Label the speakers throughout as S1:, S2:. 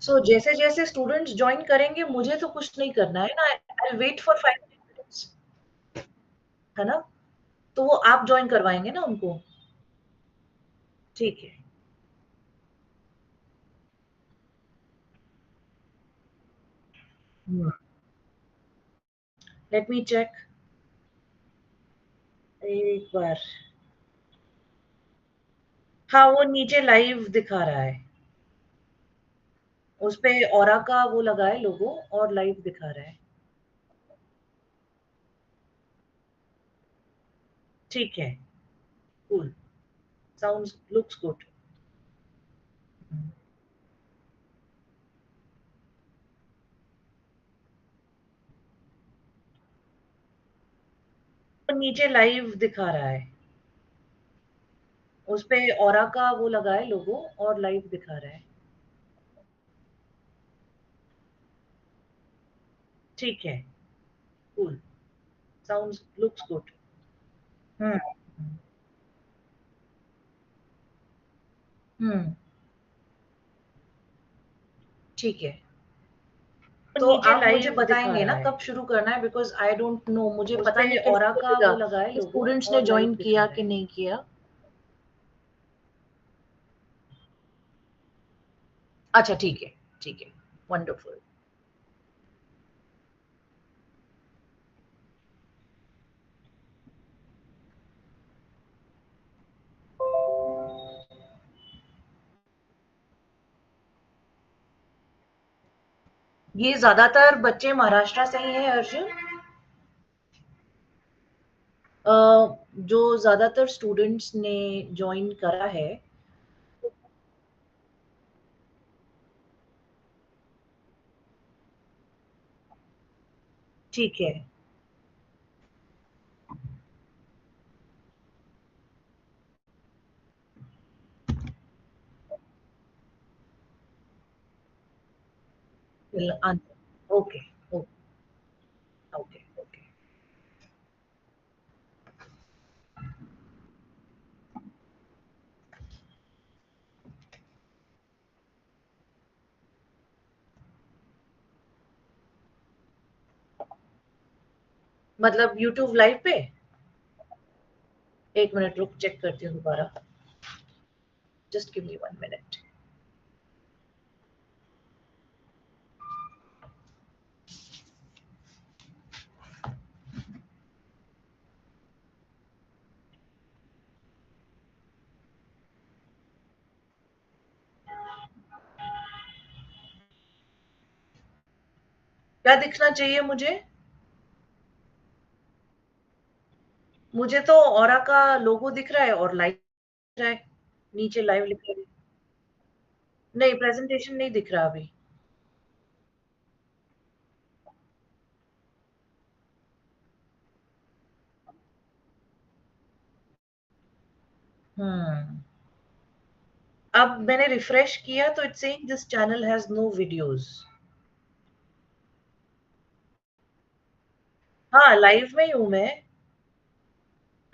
S1: सो जैसे-जैसे students join करेंगे मुझे तो कुछ नहीं करना है ना, I will wait for 5 minutes, है ना? तो वो आप जॉइन करवाएँगे ना उनको? ठीक है। हुँ, लेट मी चेक एक बार। हाँ, वो नीचे लाइव दिखा रहा है। उसपे ऑरा का वो लगा है लोगो और लाइव दिखा रहा है। ठीक है, कूल, साउंड्स लुक्स गुड। हुँ, तो नीचे लाइव दिखा रहा है। उसपे ऑरा का वो लगा है लोगो और लाइव दिखा रहा है। ठीक है, कूल, साउंड्स लुक्स गुड। हुँ, हुँ, हुँ, ठीक है। तो
S2: नीचे
S1: आप मुझे
S2: लाइव दिखा
S1: बताएँगे
S2: रहा
S1: ना
S2: है।
S1: कब शुरू करना है बिकॉज़ आई डोंट नो मुझे पता
S2: उसपे
S1: नहीं
S2: कैसे
S1: ऑरा का
S2: दिखेगा
S1: वो लगा है
S2: कि
S1: लोगो
S2: स्टूडेंट्स ने
S1: और
S2: जॉइन
S1: लाइव दिखा
S2: किया
S1: रहा
S2: कि
S1: है।
S2: नहीं किया?
S1: अच्छा ठीक है, वंडरफुल। ये ज़्यादातर बच्चे महाराष्ट्र से ही हैं अर्जुन? अ, जो ज़्यादातर स्टूडेंट्स ने जॉइन करा है। ठीक है, will answer okay, okay, okay, okay. मतलब यूट्यूब लाइव पे? 1 मिनट रुक चेक करती हूँ दोबारा। Just give me 1 minute. क्या दिखना चाहिए मुझे? मुझे तो ऑरा का लोगो दिख रहा है और लाइव दिख रहा है। नीचे लाइव लिखा है। नहीं, प्रेज़ेंटेशन नहीं दिख रहा अभी। हुँ। अब मैंने रिफ्रेश किया तो it's saying this channel has no videos. हाँ, लाइव में ही हूँ मैं।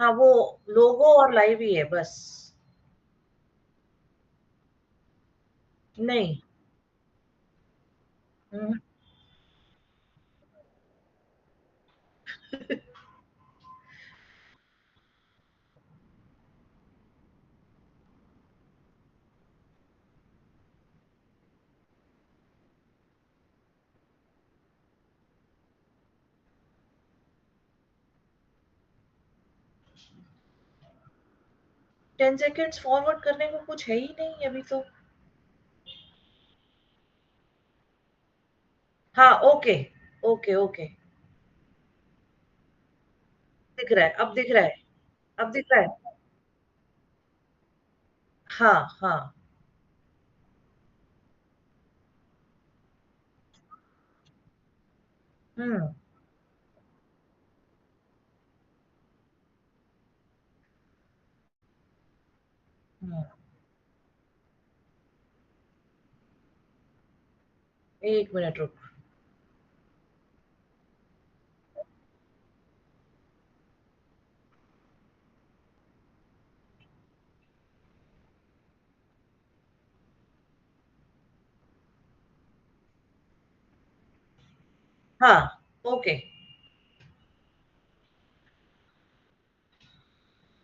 S1: हाँ, वो लोगो और लाइव ही है बस। नहीं। हुँ। 10 सेकंड्स फॉरवर्ड करने को कुछ है ही नहीं अभी तो। हाँ, ओके, ओके, ओके। दिख रहा है, अब दिख रहा है, अब दिख रहा है। हाँ, हाँ। हुँ, हुँ। 1 मिनट रुक। हाँ, ओके।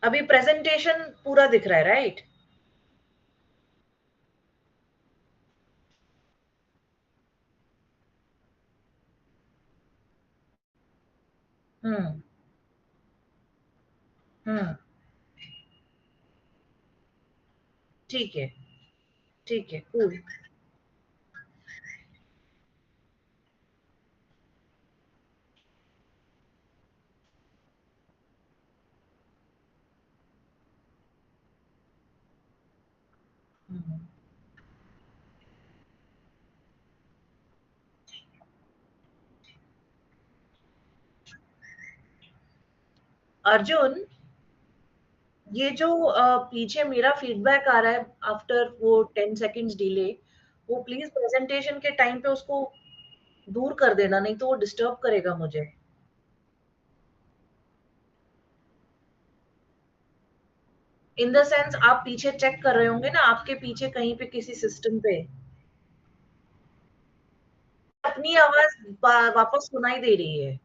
S1: अभी प्रेजेंटेशन पूरा दिख रहा है, राइट? हम्म। हम्म। ठीक है। ठीक है, कूल। अर्जुन, ये जो पीछे मेरा फीडबैक आ रहा है आफ्टर वो 10 सेकेंड्स डिले, वो प्लीज प्रेजेंटेशन के टाइम पे उसको दूर कर देना, नहीं तो वो डिस्टर्ब करेगा मुझे। इन द सेंस आप पीछे चेक कर रहे होंगे ना, आपके पीछे कहीं पे किसी सिस्टम पे अपनी आवाज वापस सुनाई दे रही है।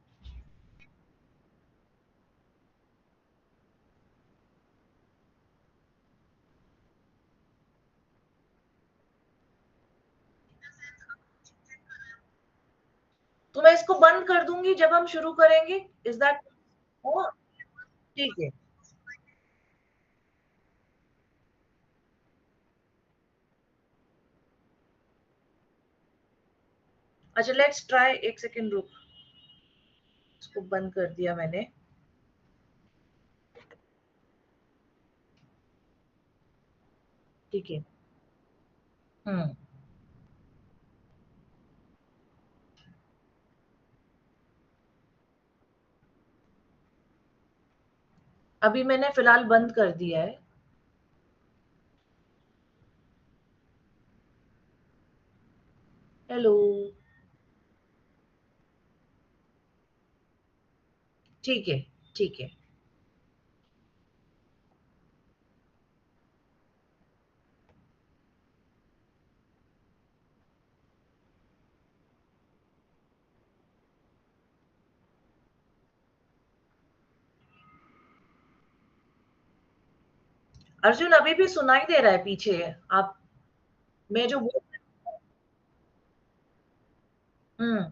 S1: तो मैं इसको बंद कर दूंगी जब हम शुरू करेंगे। Is that? ओ, ठीक है। अच्छा, लेट्स ट्राई। एक सेकेंड रुक, इसको बंद कर दिया मैंने। ठीक है। हम्म। अभी मैंने फिलहाल बंद कर दिया है। हेलो। ठीक है। ठीक है। अर्जुन, अभी भी सुनाई दे रहा है पीछे? आप, मैं जो बोल। हम्म।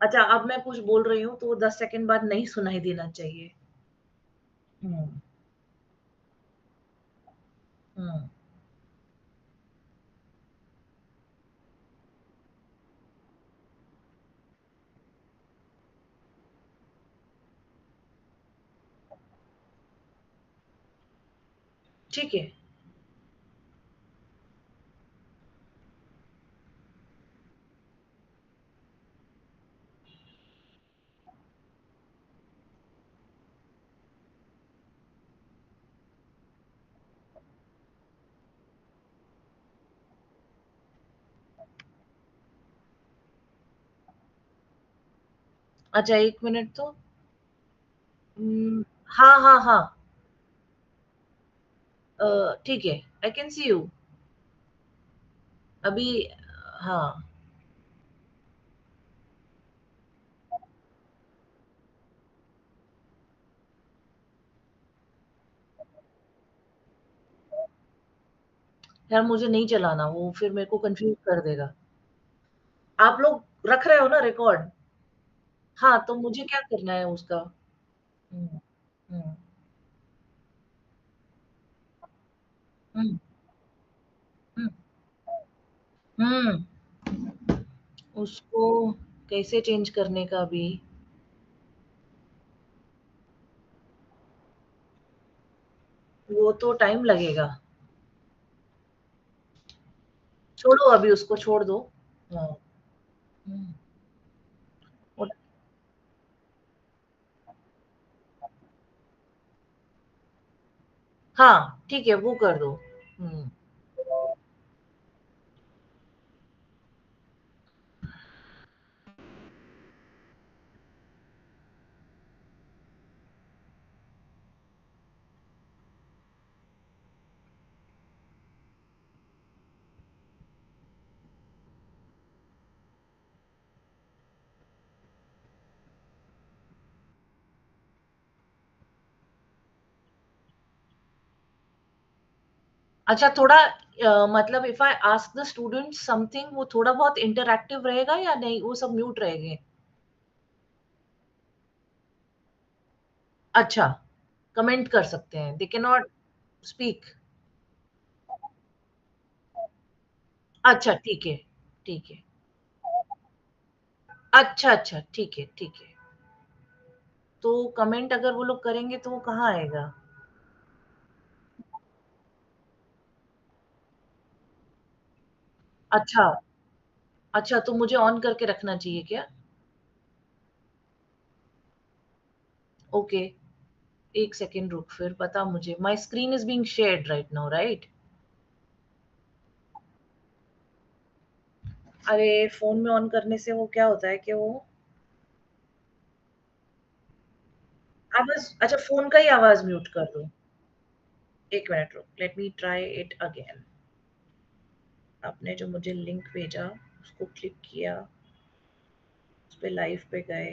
S1: अच्छा, अब मैं कुछ बोल रही हूँ तो 10 सेकंड बाद नहीं सुनाई देना चाहिए। हम्म। हम्म। ठीक है। अच्छा, 1 मिनट तो। हाँ हाँ हाँ। ठीक है। आई कैन सी यू अभी। हाँ। यार, मुझे नहीं चलाना, वो फिर मेरे को कंफ्यूज कर देगा। आप लोग रख रहे हो ना रिकॉर्ड? हाँ, तो मुझे क्या करना है उसका? हम्म। हम्म। हम्म। हम्म। हम्म। उसको कैसे चेंज करने का भी? वो तो टाइम लगेगा। छोड़ो, अभी उसको छोड़ दो। हाँ। हम्म। और- हाँ, ठीक है, वो कर दो। हम्म। अच्छा थोड़ा मतलब if I ask the student something वो थोड़ा बहुत इंटरैक्टिव रहेगा या नहीं, वो सब म्यूट रहेंगे? अच्छा, कमेंट कर सकते हैं, दे कैन नॉट स्पीक। अच्छा ठीक है, ठीक है। अच्छा, अच्छा, ठीक है, ठीक है। तो कमेंट अगर वो लोग करेंगे तो वो कहाँ आएगा? अच्छा, अच्छा तो मुझे ऑन करके रखना चाहिए क्या? ओके, 1 सेकंड रुक फिर बता मुझे। My screen is being shared right now right? अरे फ़ोन में ऑन करने से वो क्या होता है कि वो आवाज़ अच्छा फ़ोन का ही आवाज़ म्यूट कर दूँ? 1 मिनट रुक, let me try it again. आपने जो मुझे लिंक भेजा, उसको क्लिक किया, उस पे लाइव पे गए।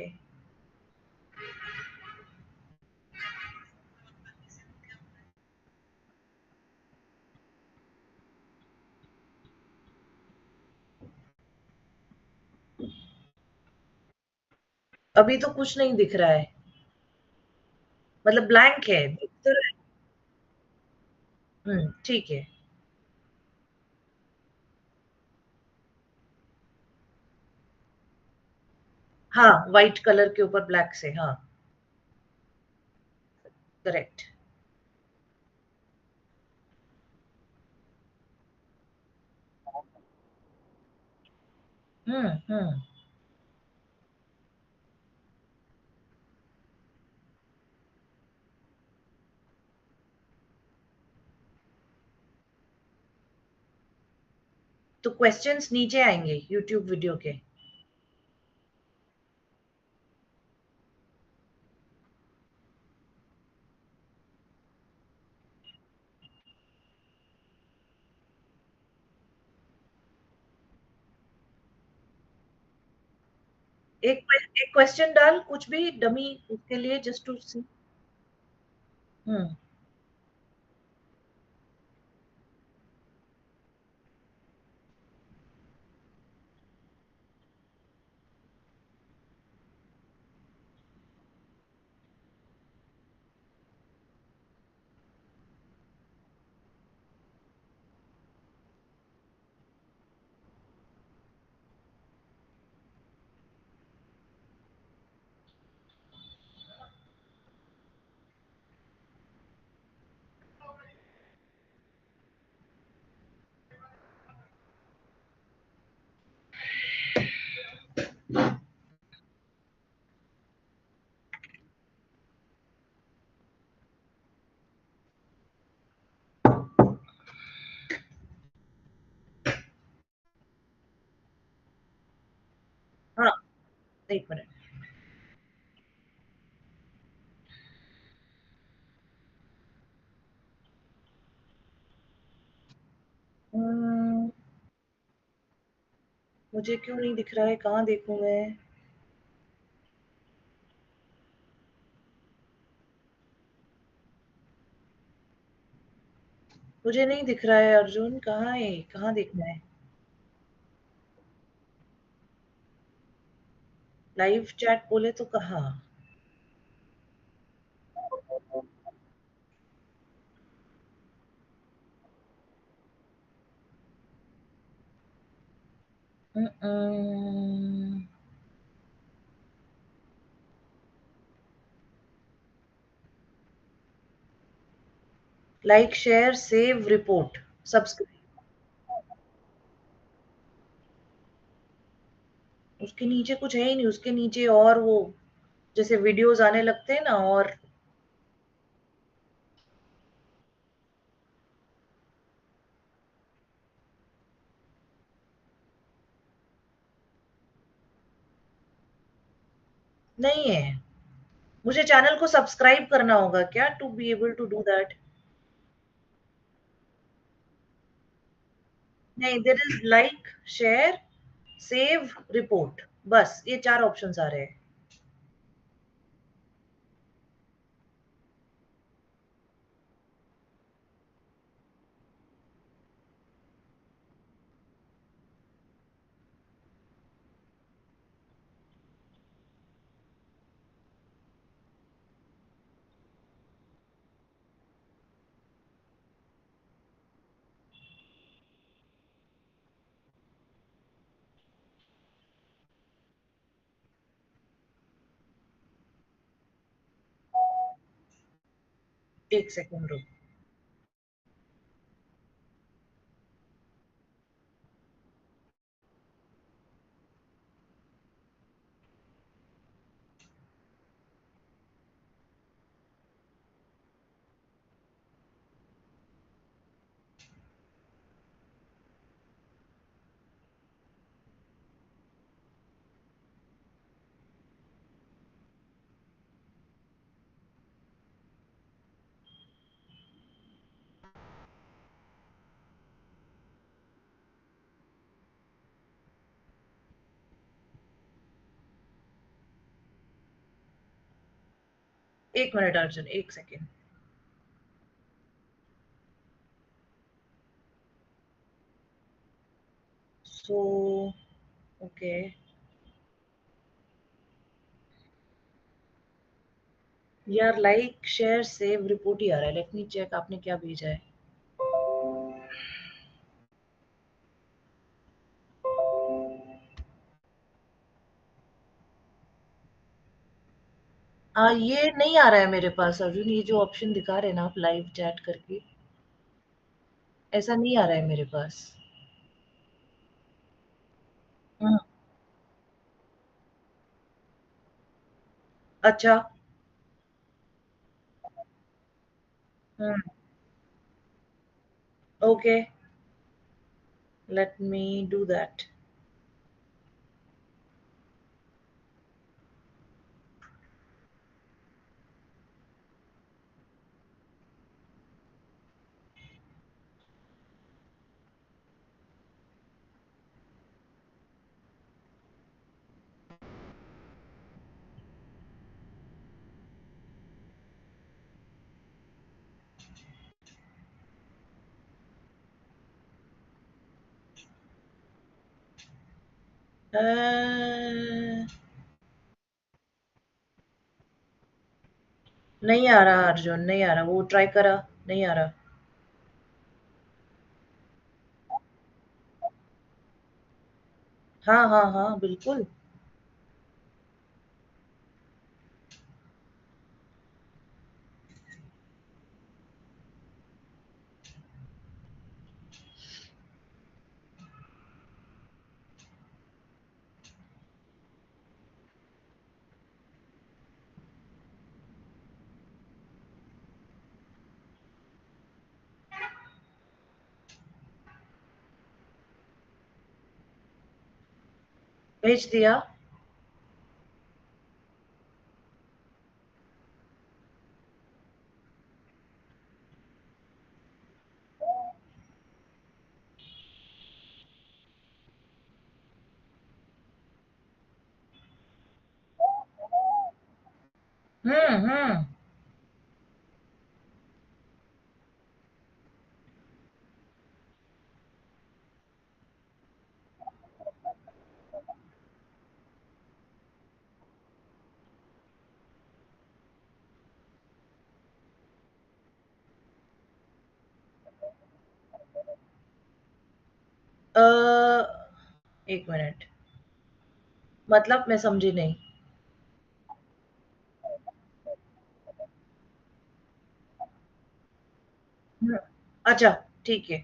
S1: अभी तो कुछ नहीं दिख रहा है, मतलब ब्लैंक है, दिख तो रहा है। ठीक है। हाँ, व्हाइट कलर के ऊपर ब्लैक से, हाँ, करेक्ट। हुँ। तो क्वेश्चंस नीचे आएँगे यूट्यूब वीडियो के। एक क्वेश्चन डाल कुछ भी डमी उसके लिए जस्ट टू सी। हुँ, हाँ, 1 मिनट। उम, मुझे क्यों नहीं दिख रहा है? कहाँ देखूँ मैं? मुझे नहीं दिख रहा है अर्जुन, कहाँ है? कहाँ देखना है? लाइव चैट बोले तो कहाँ? Like, share, save, report, subscribe. उसके नीचे कुछ है ही नहीं, उसके नीचे और वो जैसे वीडियोज़ आने लगते हैं ना और नहीं है। मुझे चैनल को सब्सक्राइब करना होगा क्या to be able to do that? नहीं, there is like, share, save, report, बस ये 4 ऑप्शंस आ रहे हैं। एक सेकंड रुक। 1 minute Arjun, 1 second. So okay. यार लाइक शेयर सेव रिपोर्ट ही आ रहा है, लेट मी चेक आपने क्या भेजा है। ये नहीं आ रहा है मेरे पास अर्जुन, ये जो ऑप्शन दिखा रहे हैं ना आप लाइव चैट करके, ऐसा नहीं आ रहा है मेरे पास। हम्म। अच्छा। Hmm. Okay, let me do that. नहीं आ रहा अर्जुन, नहीं आ रहा, वो ट्राई करा, नहीं आ रहा। हाँ हाँ हाँ बिल्कुल। भेज दिया। हम्म। अ, 1 मिनट, मतलब मैं समझी नहीं। हम्म, अच्छा, ठीक है।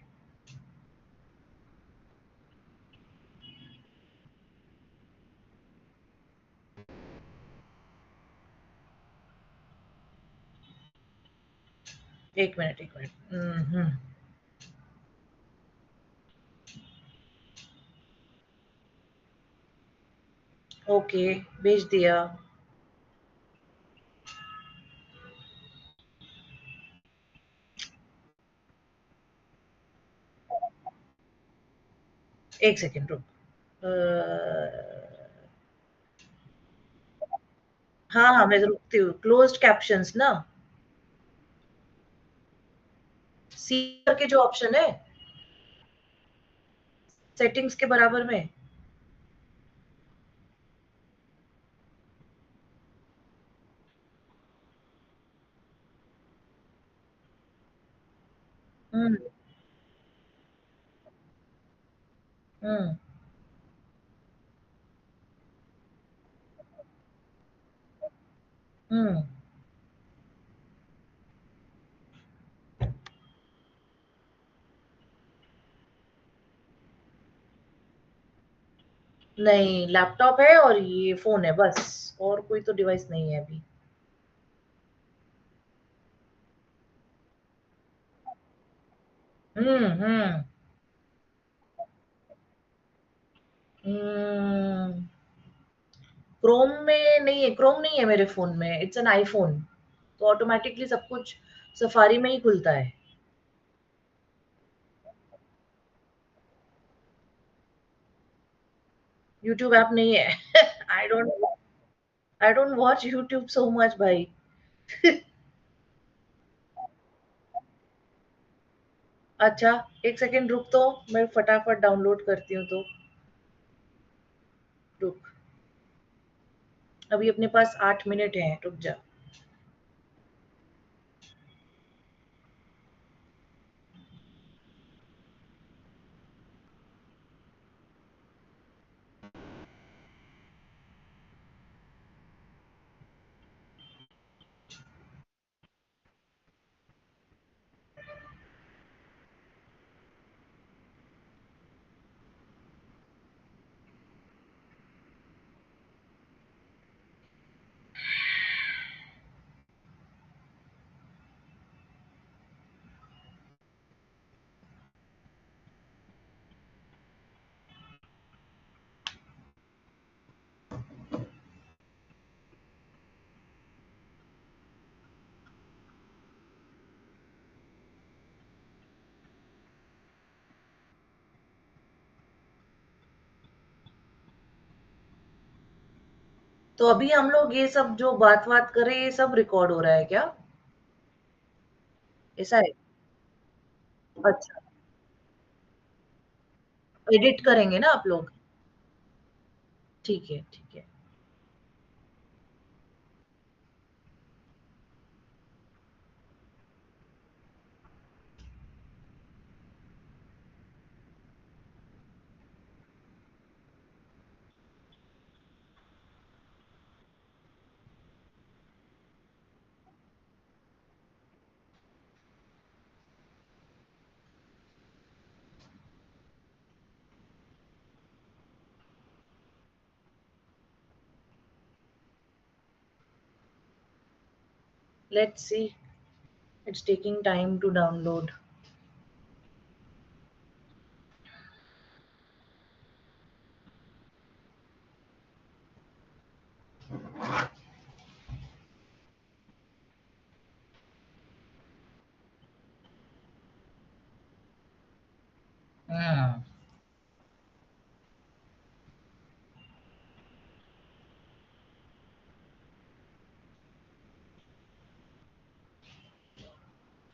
S1: 1 मिनट, 1 मिनट। ओके, भेज दिया। 1 सेकंड रुक। हाँ हाँ, मैं रुकती हूँ, क्लोज्ड कैप्शंस ना। सी करके जो ऑप्शन है, सेटिंग्स के बराबर में। हम्म। हम्म। हम्म। नहीं, लैपटॉप है और ये फ़ोन है बस, और कोई तो डिवाइस नहीं है अभी। हुँ। उम, क्रोम नहीं है मेरे फ़ोन में, इट्स एन आईफ़ोन, तो ऑटोमैटिकली सब कुछ सफारी में ही खुलता है। यूट्यूब ऐप नहीं है। I don't I don't watch YouTube so much भाई। अच्छा, 1 सेकंड रुक तो, मैं फटाफट डाउनलोड करती हूँ तो, रुक। अभी अपने पास 8 मिनट हैं, रुक जा। तो अभी हम लोग ये सब जो बात-वात कर रहे हैं, ये सब रिकॉर्ड हो रहा है क्या? ऐसा है? अच्छा, एडिट करेंगे ना आप लोग? ठीक है, ठीक है। Let's see, it's taking time to download. हुँ।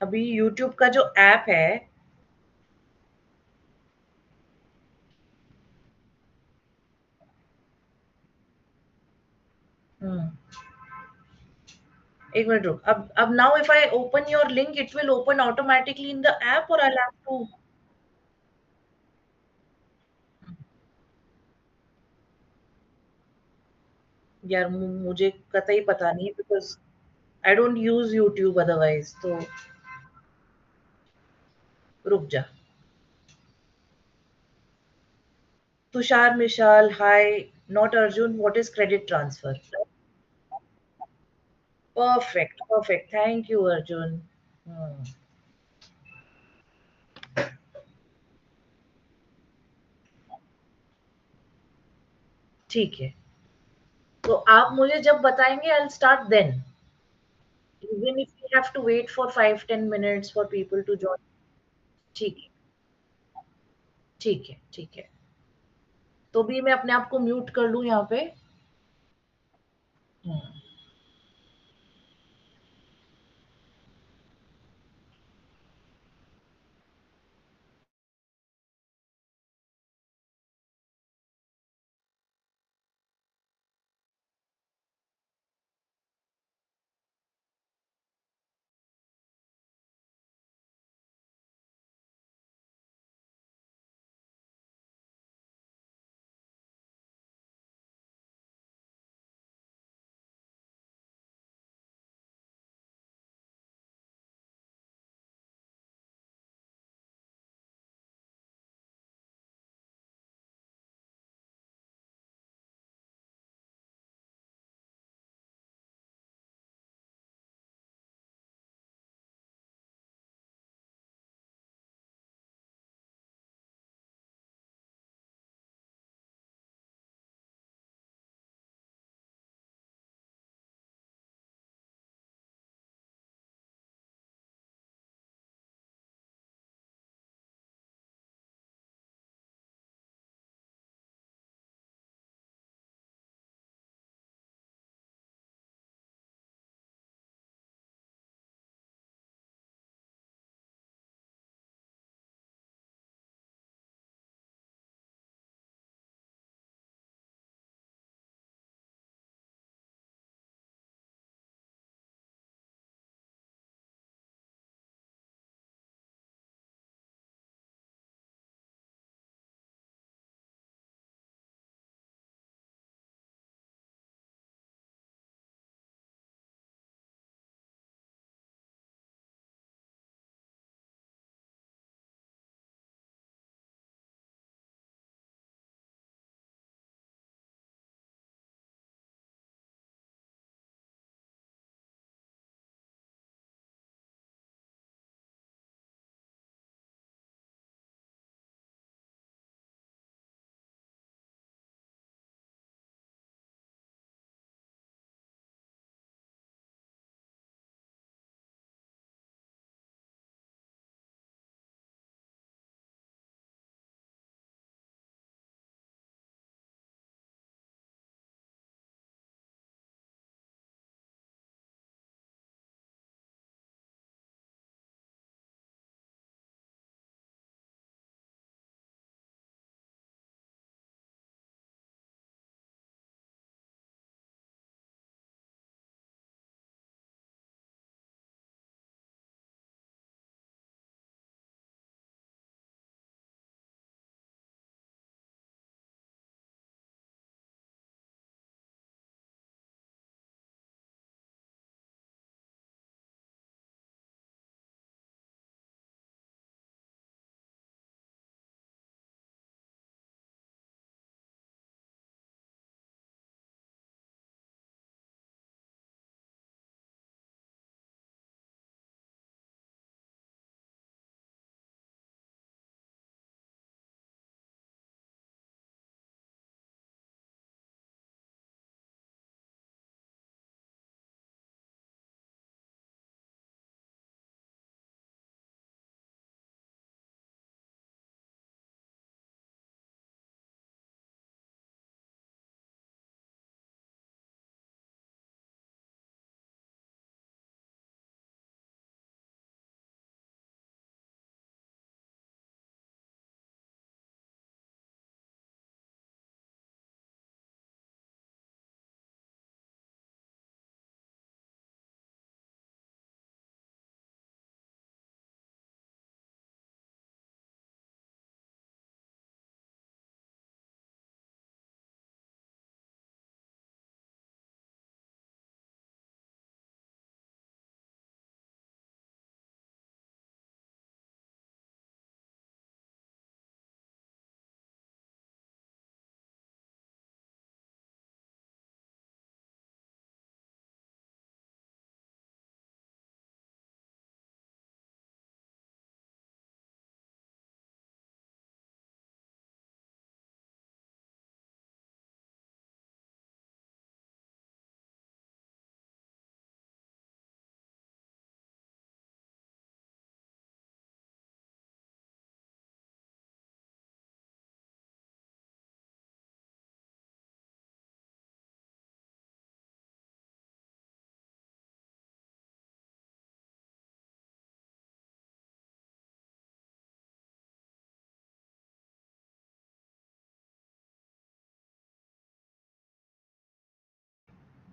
S1: अभी यूट्यूब का जो ऐप है। हुँ, 1 मिनट रुक। अब now if I open your link it will open automatically in the app और आई विल हैव टू। यार मुझे कतई पता नहीं because I don't use YouTube otherwise तो रुक जा। Tushar Mishal, hi, not Arjun, what is credit transfer? Perfect, perfect, thank you Arjun. हुँ, ठीक है। तो आप मुझे जब बताएँगे I will start then. Even if we have to wait for 5-10 minutes for people to join. ठीक है, ठीक है, ठीक है। तो भी मैं अपने आप को म्यूट कर लूँ यहाँ पे? हुँ।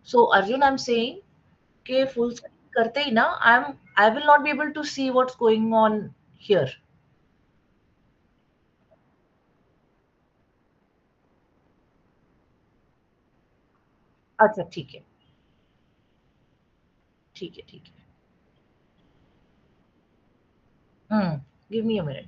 S1: So Arjun, I'm saying कि full screen करते ही ना I will not be able to see what's going on here. अच्छा ठीक है, ठीक है, ठीक है. Give me a minute.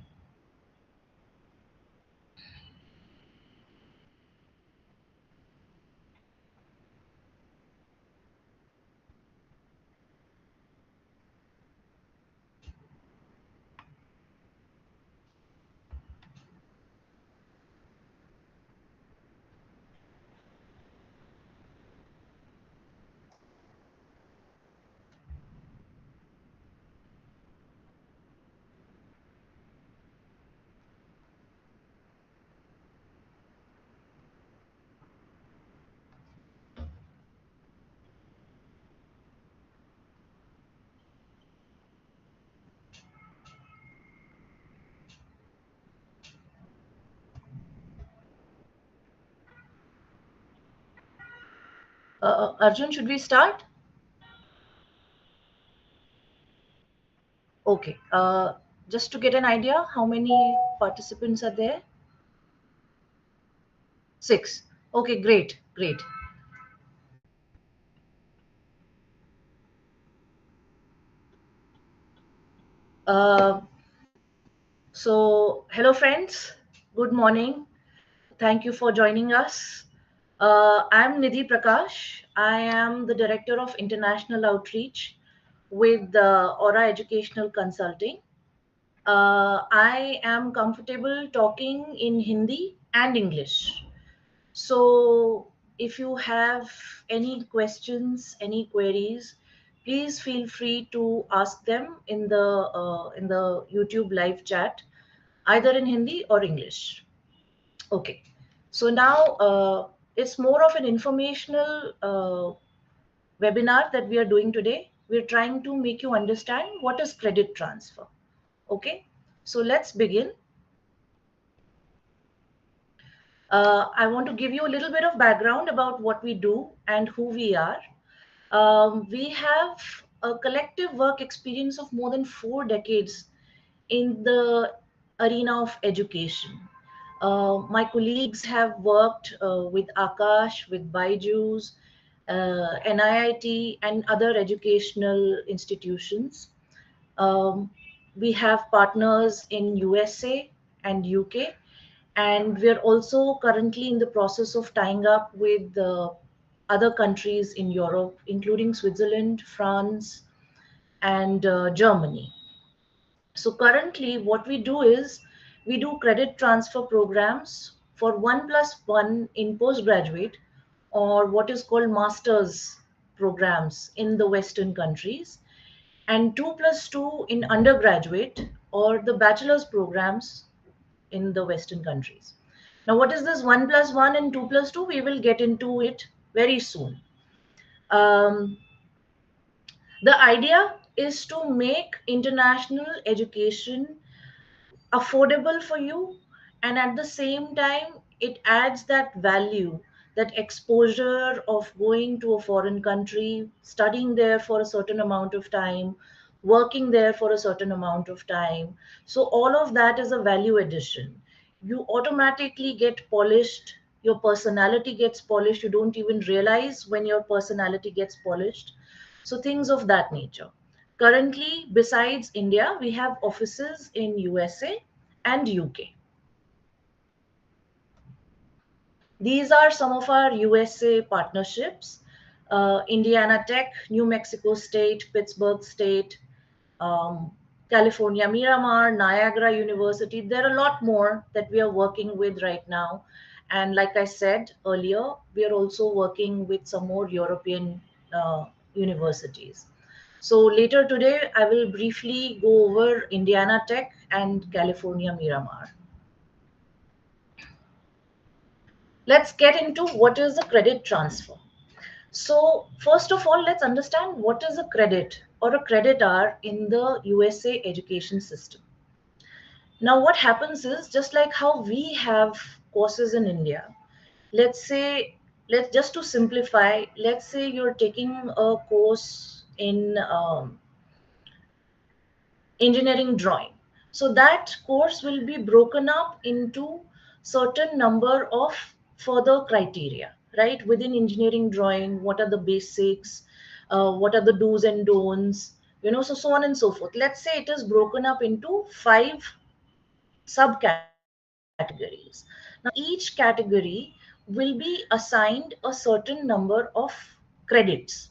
S1: Arjun, should we start? Okay. Just to get an idea, how many participants are there? Six. Okay, great, great. Uh, Hello, friends. Good morning. Thank you for joining us. I'm Nidhi Prakash. I am the Director of International Outreach with Aura Educational Consulting. I am comfortable talking in Hindi and English. So, if you have any questions, any queries, please feel free to ask them in the YouTube live chat, either in Hindi or English. Okay. So now it's more of an informational webinar that we are doing today. We're trying to make you understand what is credit transfer. Okay. So let's begin. I want to give you a little bit of background about what we do and who we are. We have a collective work experience of more than 4 decades in the arena of education. My colleagues have worked with Akash, with Byju's, NIIT, and other educational institutions. Um, we have partners in USA and UK, and we're also currently in the process of tying up with other countries in Europe, including Switzerland, France, and Germany. So currently, what we do is we do credit transfer programs for 1+1 in postgraduate or what is called master's programs in the Western countries, and 2+2 in undergraduate or the bachelor's programs in the Western countries. Now, what is this 1+1 and 2+2? We will get into it very soon. Um, the idea is to make international education affordable for you, and at the same time it adds that value, that exposure of going to a foreign country, studying there for a certain amount of time, working there for a certain amount of time. So all of that is a value addition. You automatically get polished, your personality gets polished, you don't even realize when your personality gets polished. So things of that nature. Currently, besides India, we have offices in USA and UK. These are some of our USA partnerships. Indiana Tech, New Mexico State, Pittsburgh State, California Miramar, Niagara University. There are a lot more that we are working with right now. And like I said earlier, we are also working with some more European universities. So later today, I will briefly go over Indiana Tech and California Miramar. Let's get into what is the credit transfer. So, first of all, let's understand what is a credit or a creditor in the USA education system. Now, what happens is just like how we have courses in India, let's say let's just to simplify, let's say you're taking a course in engineering drawing. So that course will be broken up into certain number of further criteria, right? Within engineering drawing, what are the basics, what are the do's and don'ts, so on and so forth. Let's say it is broken up into 5 subcategories. Now each category will be assigned a certain number of credits,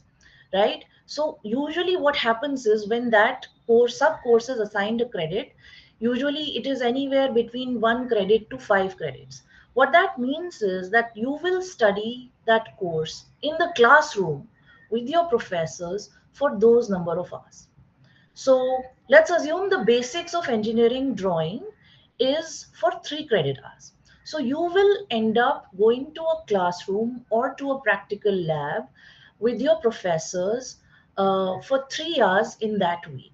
S1: right? So usually what happens is when that course sub course is assigned a credit, usually it is anywhere between 1 credit to 5 credits. What that means is that you will study that course in the classroom with your professors for those number of hours. So let's assume the basics of engineering drawing is for 3 credit hours. So you will end up going to a classroom or to a practical lab with your professors for 3 hours in that week.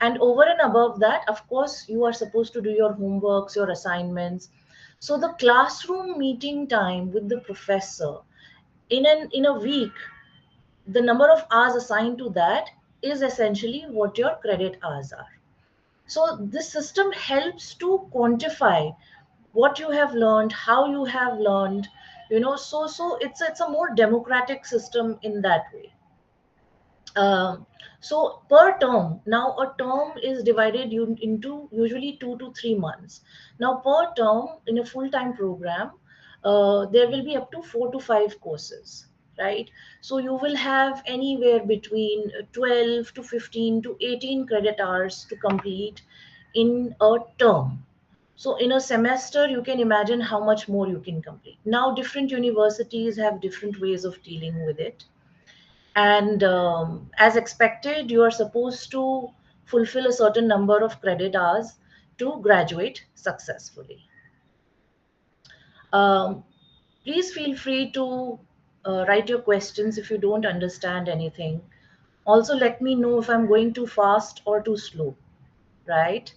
S1: And over and above that, of course, you are supposed to do your homeworks, your assignments. So the classroom meeting time with the professor in a week, the number of hours assigned to that is essentially what your credit hours are. So this system helps to quantify what you have learned, how you have learned, so it's a more democratic system in that way. um, so per term, now a term is divided into usually 2 to 3 months. Now per term in a full-time program, there will be up to 4 to 5 courses, right? So you will have anywhere between 12 to 15 to 18 credit hours to complete in a term. So in a semester, you can imagine how much more you can complete. Now different universities have different ways of dealing with it, and as expected you are supposed to fulfill a certain number of credit hours to graduate successfully. um, Please feel free to write your questions if you don't understand anything. Also let me know if I'm going too fast or too slow, right?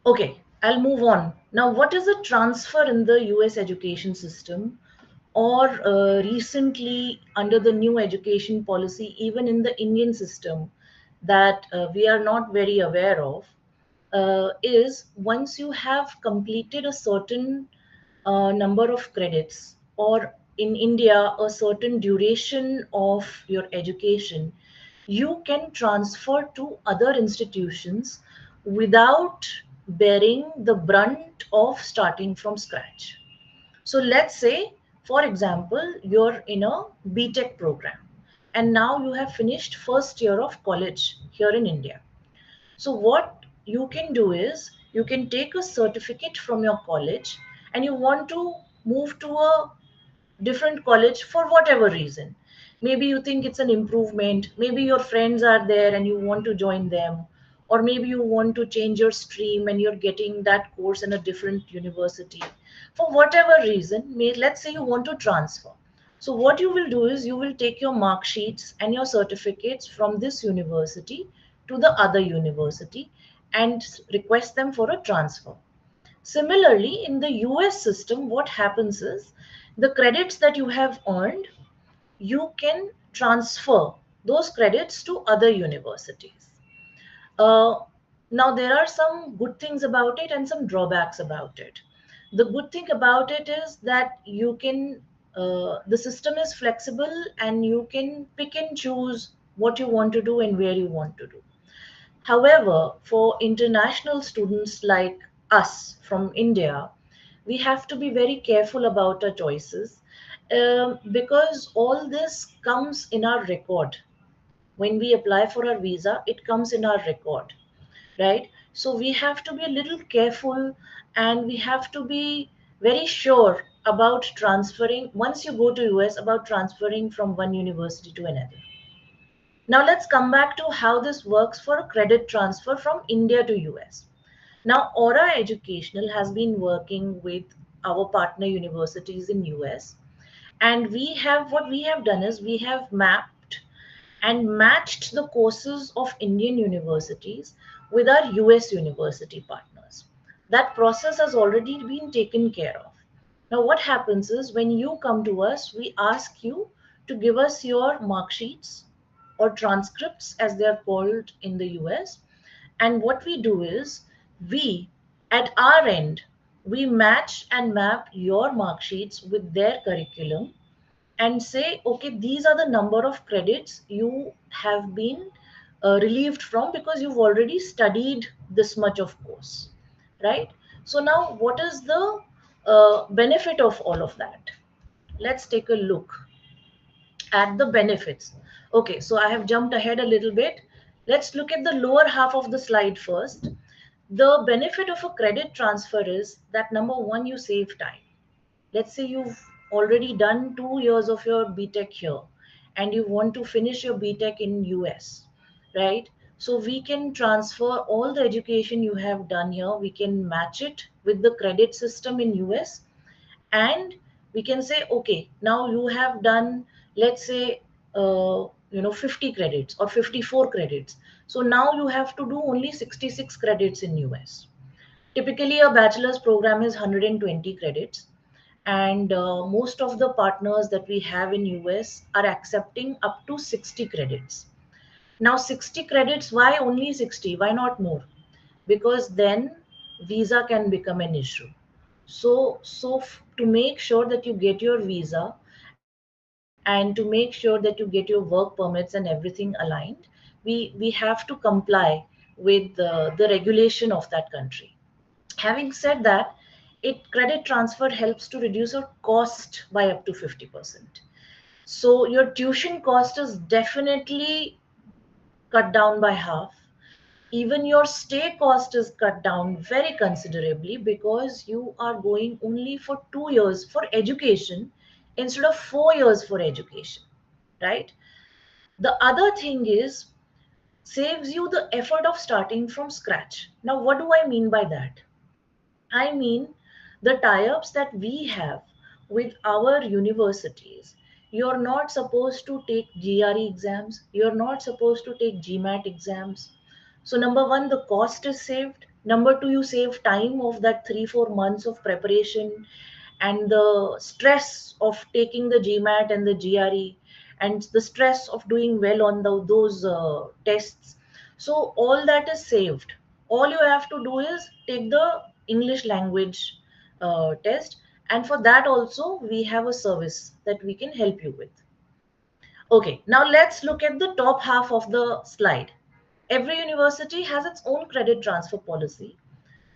S1: Okay, I'll move on. Now, what is a transfer in the US education system, or recently under the new education policy, even in the Indian system, that we are not very aware of, is once you have completed a certain number of credits, or in India, a certain duration of your education, you can transfer to other institutions without bearing the brunt of starting from scratch. So let's say, for example, you're in a BTech program and now you have finished first year of college here in India. So what you can do is you can take a certificate from your college and you want to move to a different college for whatever reason. Maybe you think it's an improvement, maybe your friends are there and you want to join them, or maybe you want to change your stream and you're getting that course in a different university. For whatever reason, let's say you want to transfer. So what you will do is you will take your mark sheets and your certificates from this university to the other university and request them for a transfer. Similarly, in the US system, what happens is the credits that you have earned, you can transfer those credits to other universities. Uh, Now, there are some good things about it and some drawbacks about it. The good thing about it is that the system is flexible and you can pick and choose what you want to do and where you want to do. However, for international students like us from India, we have to be very careful about our choices, because all this comes in our record. When we apply for our visa, it comes in our record, right? So we have to be a little careful and we have to be very sure about transferring, once you go to US, about transferring from one university to another. Now let's come back to how this works for a credit transfer from India to US. Now Aura Educational has been working with our partner universities in US, and we have what we have done is we have mapped and matched the courses of Indian universities with our US university partners. That process has already been taken care of. Now, what happens is when you come to us, we ask you to give us your mark sheets or transcripts, as they are called in the US. And what we do is, we, at our end, we match and map your mark sheets with their curriculum and say, okay, these are the number of credits you have been relieved from because you've already studied this much of course, right? So now, what is the benefit of all of that? Let's take a look at the benefits. Okay, so I have jumped ahead a little bit. Let's look at the lower half of the slide first. The benefit of a credit transfer is that, number one, you save time. Let's say you've already done 2 years of your BTech here and you want to finish your BTech in US, right? So we can transfer all the education you have done here, we can match it with the credit system in US, and we can say, okay, now you have done, let's say, 50 credits or 54 credits. So now you have to do only 66 credits in US. Typically, a bachelor's program is 120 credits, and most of the partners that we have in US are accepting up to 60 credits. Now, 60 credits, why only 60? Why not more? Because then visa can become an issue. To make sure that you get your visa and to make sure that you get your work permits and everything aligned, we have to comply with the regulation of that country. Having said that, credit transfer helps to reduce your cost by up to 50%. So your tuition cost is definitely cut down by half. Even your stay cost is cut down very considerably because you are going only for 2 years for education instead of 4 years for education, right? The other thing is, saves you the effort of starting from scratch. Now, what do I mean by that? I mean, the tie ups that we have with our universities. You're not supposed to take GRE exams, you're not supposed to take GMAT exams. So, number one, the cost is saved. Number two, you save time of that 3-4 months of preparation and the stress of taking the GMAT and the GRE and the stress of doing well on those tests. So all that is saved. All you have to do is take the English language test, and for that also we have a service that we can help you with. Okay, now let's look at the top half of the slide. Every university has its own credit transfer policy.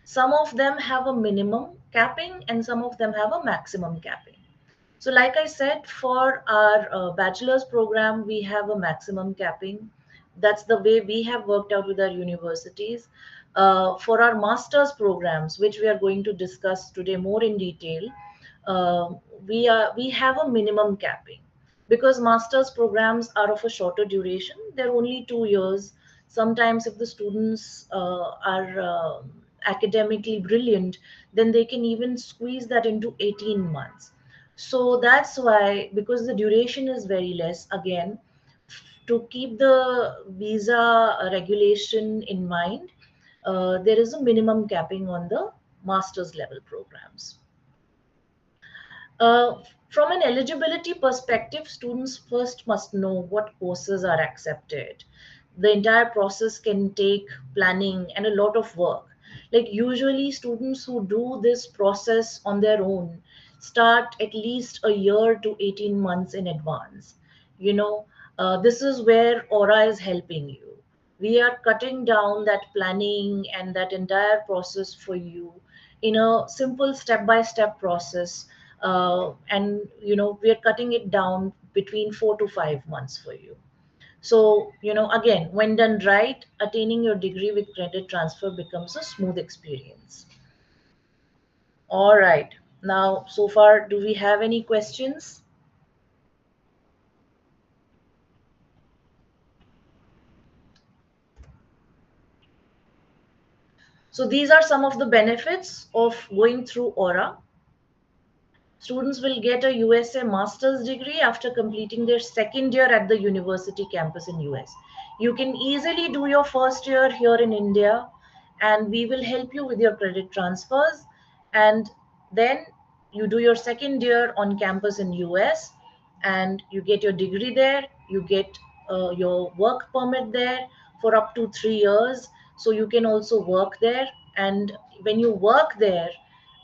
S1: Some of them have a minimum capping and some of them have a maximum capping. So, like I said, for our bachelor's program, we have a maximum capping. That's the way we have worked out with our universities. For our master's programs, which we are going to discuss today more in detail, uh, we have a minimum capping because master's programs are of a shorter duration. They're only 2 years. Sometimes, if the students are academically brilliant, then they can even squeeze that into 18 months. So that's why, because the duration is very less, again, to keep the visa regulation in mind, there is a minimum capping on the master's level programs. From an eligibility perspective, students first must know what courses are accepted. The entire process can take planning and a lot of work. Like, usually, students who do this process on their own start at least a year to 18 months in advance. You know, this is where Aura is helping you. We are cutting down that planning and that entire process for you in a simple step by step process, and we are cutting it down between 4 to 5 months for you. So, again, when done right, attaining your degree with credit transfer becomes a smooth experience. All right, now, so far, do we have any questions? So these are some of the benefits of going through Aura. Students will get a USA master's degree after completing their second year at the university campus in US. You can easily do your first year here in India, and we will help you with your credit transfers, and then you do your second year on campus in US, and you get your degree there. You get your work permit there for up to 3 years, so you can also work there. And when you work there,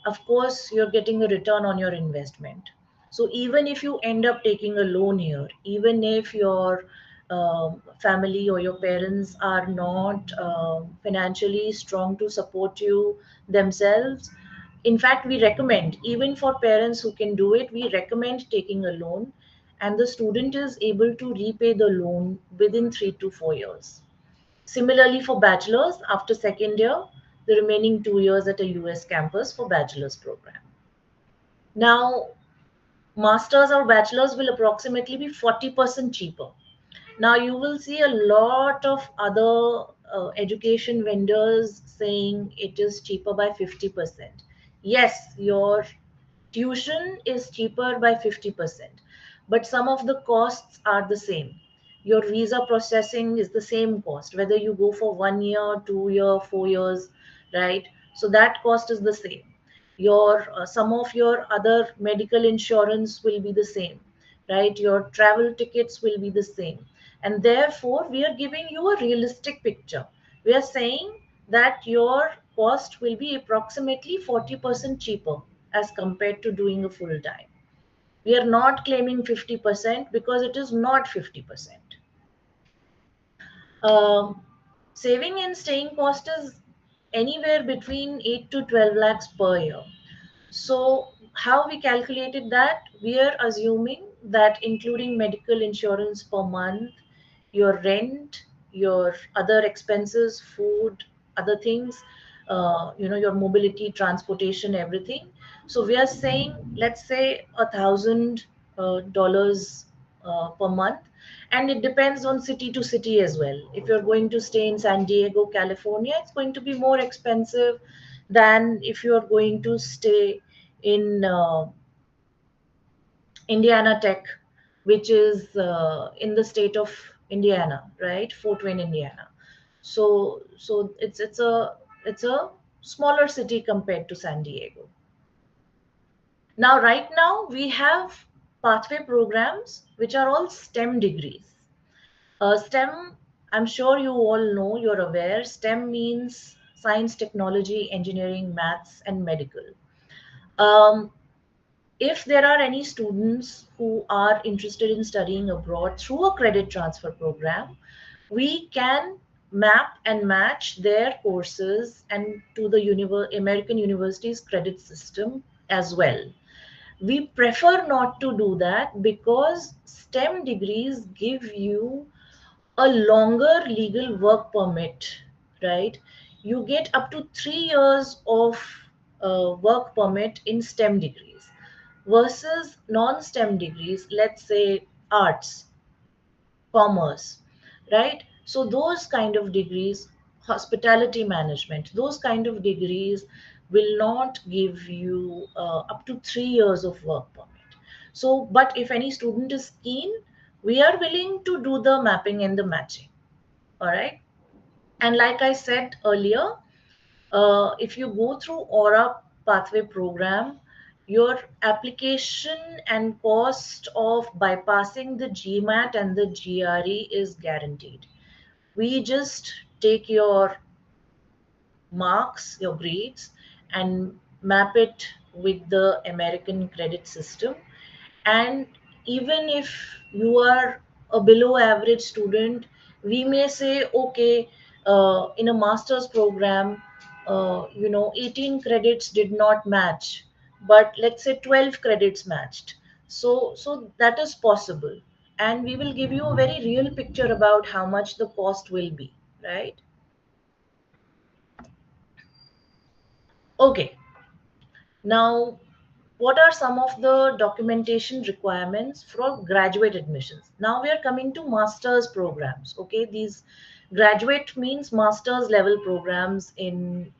S1: of course you're getting a return on your investment. So even if you end up taking a loan here, even if your family or your parents are not financially strong to support you themselves, in fact we recommend, even for parents who can do it, we recommend taking a loan, and the student is able to repay the loan within 3 to 4 years. Similarly, for bachelor's, after second year, the remaining 2 years at a US campus for bachelor's program. Now, masters or bachelor's will approximately be 40% cheaper. Now, you will see a lot of other education vendors saying it is cheaper by 50%. Yes, your tuition is cheaper by 50%, but some of the costs are the same. Your visa processing is the same cost, whether you go for 1 year, 2 year, 4 years, right? So that cost is the same. Your some of your other medical insurance will be the same, right? Your travel tickets will be the same. And therefore, we are giving you a realistic picture. We are saying that your cost will be approximately 40% cheaper as compared to doing a full time. We are not claiming 50% because it is not 50%. Um, Saving and staying cost is anywhere between 8 to 12 lakhs per year. So, how we calculated that? We are assuming that including medical insurance per month, your rent, your other expenses, food, other things, your mobility, transportation, everything. So we are saying, let's say $1,000 per month, and it depends on city to city as well. If you're going to stay in San Diego, California, it's going to be more expensive than if you're going to stay in Indiana Tech, which is in the state of Indiana, right? Fort Wayne, Indiana. So it's a smaller city compared to San Diego. Now, right now we have pathway programs which are all STEM degrees. STEM, I'm sure you all know, you're aware. STEM means science, technology, engineering, maths, and medical. Um, if there are any students who are interested in studying abroad through a credit transfer program, we can map and match their courses and to the American university's credit system as well. We prefer not to do that because STEM degrees give you a longer legal work permit, right? You get up to 3 years of work permit in STEM degrees versus non STEM degrees, let's say arts, commerce, right? So, those kind of degrees, hospitality management, those kind of degrees will not give you up to 3 years of work permit. So, but if any student is keen, we are willing to do the mapping and the matching. All right. And like I said earlier, if you go through Aura Pathway Program, your application and cost of bypassing the GMAT and the GRE is guaranteed. We just take your marks, your grades, and map it with the American credit system. And even if you are a below average student, we may say, okay, in a master's program, 18 credits did not match, but let's say 12 credits matched. So that is possible. And we will give you a very real picture about how much the cost will be, right? Okay. Now, what are some of the documentation requirements for graduate admissions? Now we are coming to master's programs. Okay, these graduate means master's level programs in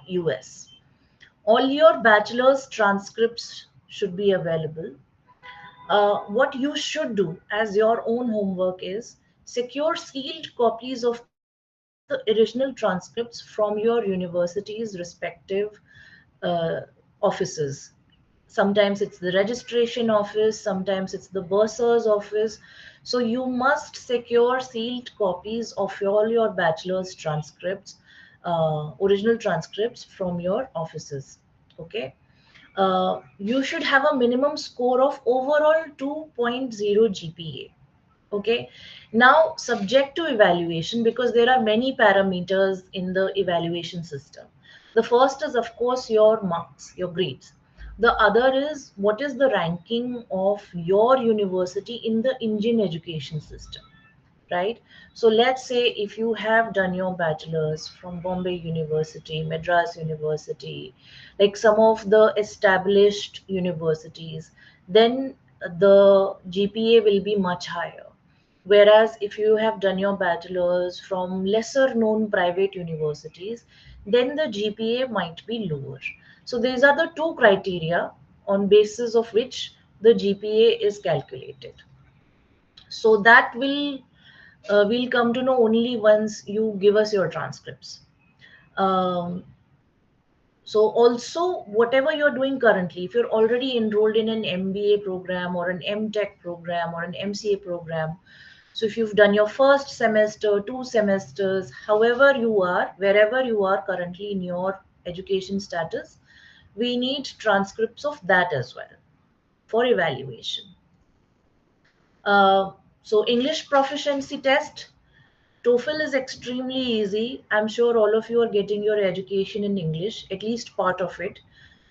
S1: US. All your bachelor's transcripts should be available. What you should do as your own homework is secure sealed copies of the original transcripts from your university's respective offices. Sometimes it's the registration office, sometimes it's the bursar's office. So you must secure sealed copies of all your bachelor's transcripts, original transcripts from your offices. Okay. You should have a minimum score of overall 2.0 GPA. Okay. Now, subject to evaluation, because there are many parameters in the evaluation system. The first is, of course, your marks, your grades. The other is what is the ranking of your university in the Indian education system, right? So let's say if you have done your bachelor's from Bombay University, Madras University, like some of the established universities, then the GPA will be much higher. Whereas if you have done your bachelor's from lesser known private universities, then the GPA might be lower. So these are the two criteria on basis of which the GPA is calculated. So that we'll come to know only once you give us your transcripts. Um, so also, whatever you're doing currently, if you're already enrolled in an MBA program or an MTech program or an MCA program, so if you've done your first semester, 2 semesters, however you are, wherever you are currently in your education status, we need transcripts of that as well for evaluation. So English proficiency test, TOEFL is extremely easy. I'm sure all of you are getting your education in English, at least part of it.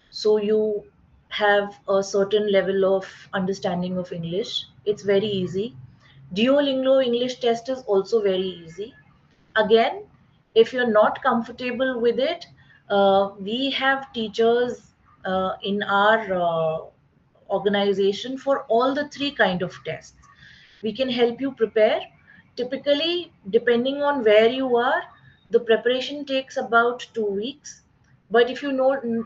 S1: So you have a certain level of understanding of English. It's very easy. Duolingo English test is also very easy. Again, if you're not comfortable with it, we have teachers in our organization for all the three kind of tests. We can help you prepare. Typically, depending on where you are, the preparation takes about 2 weeks. But if you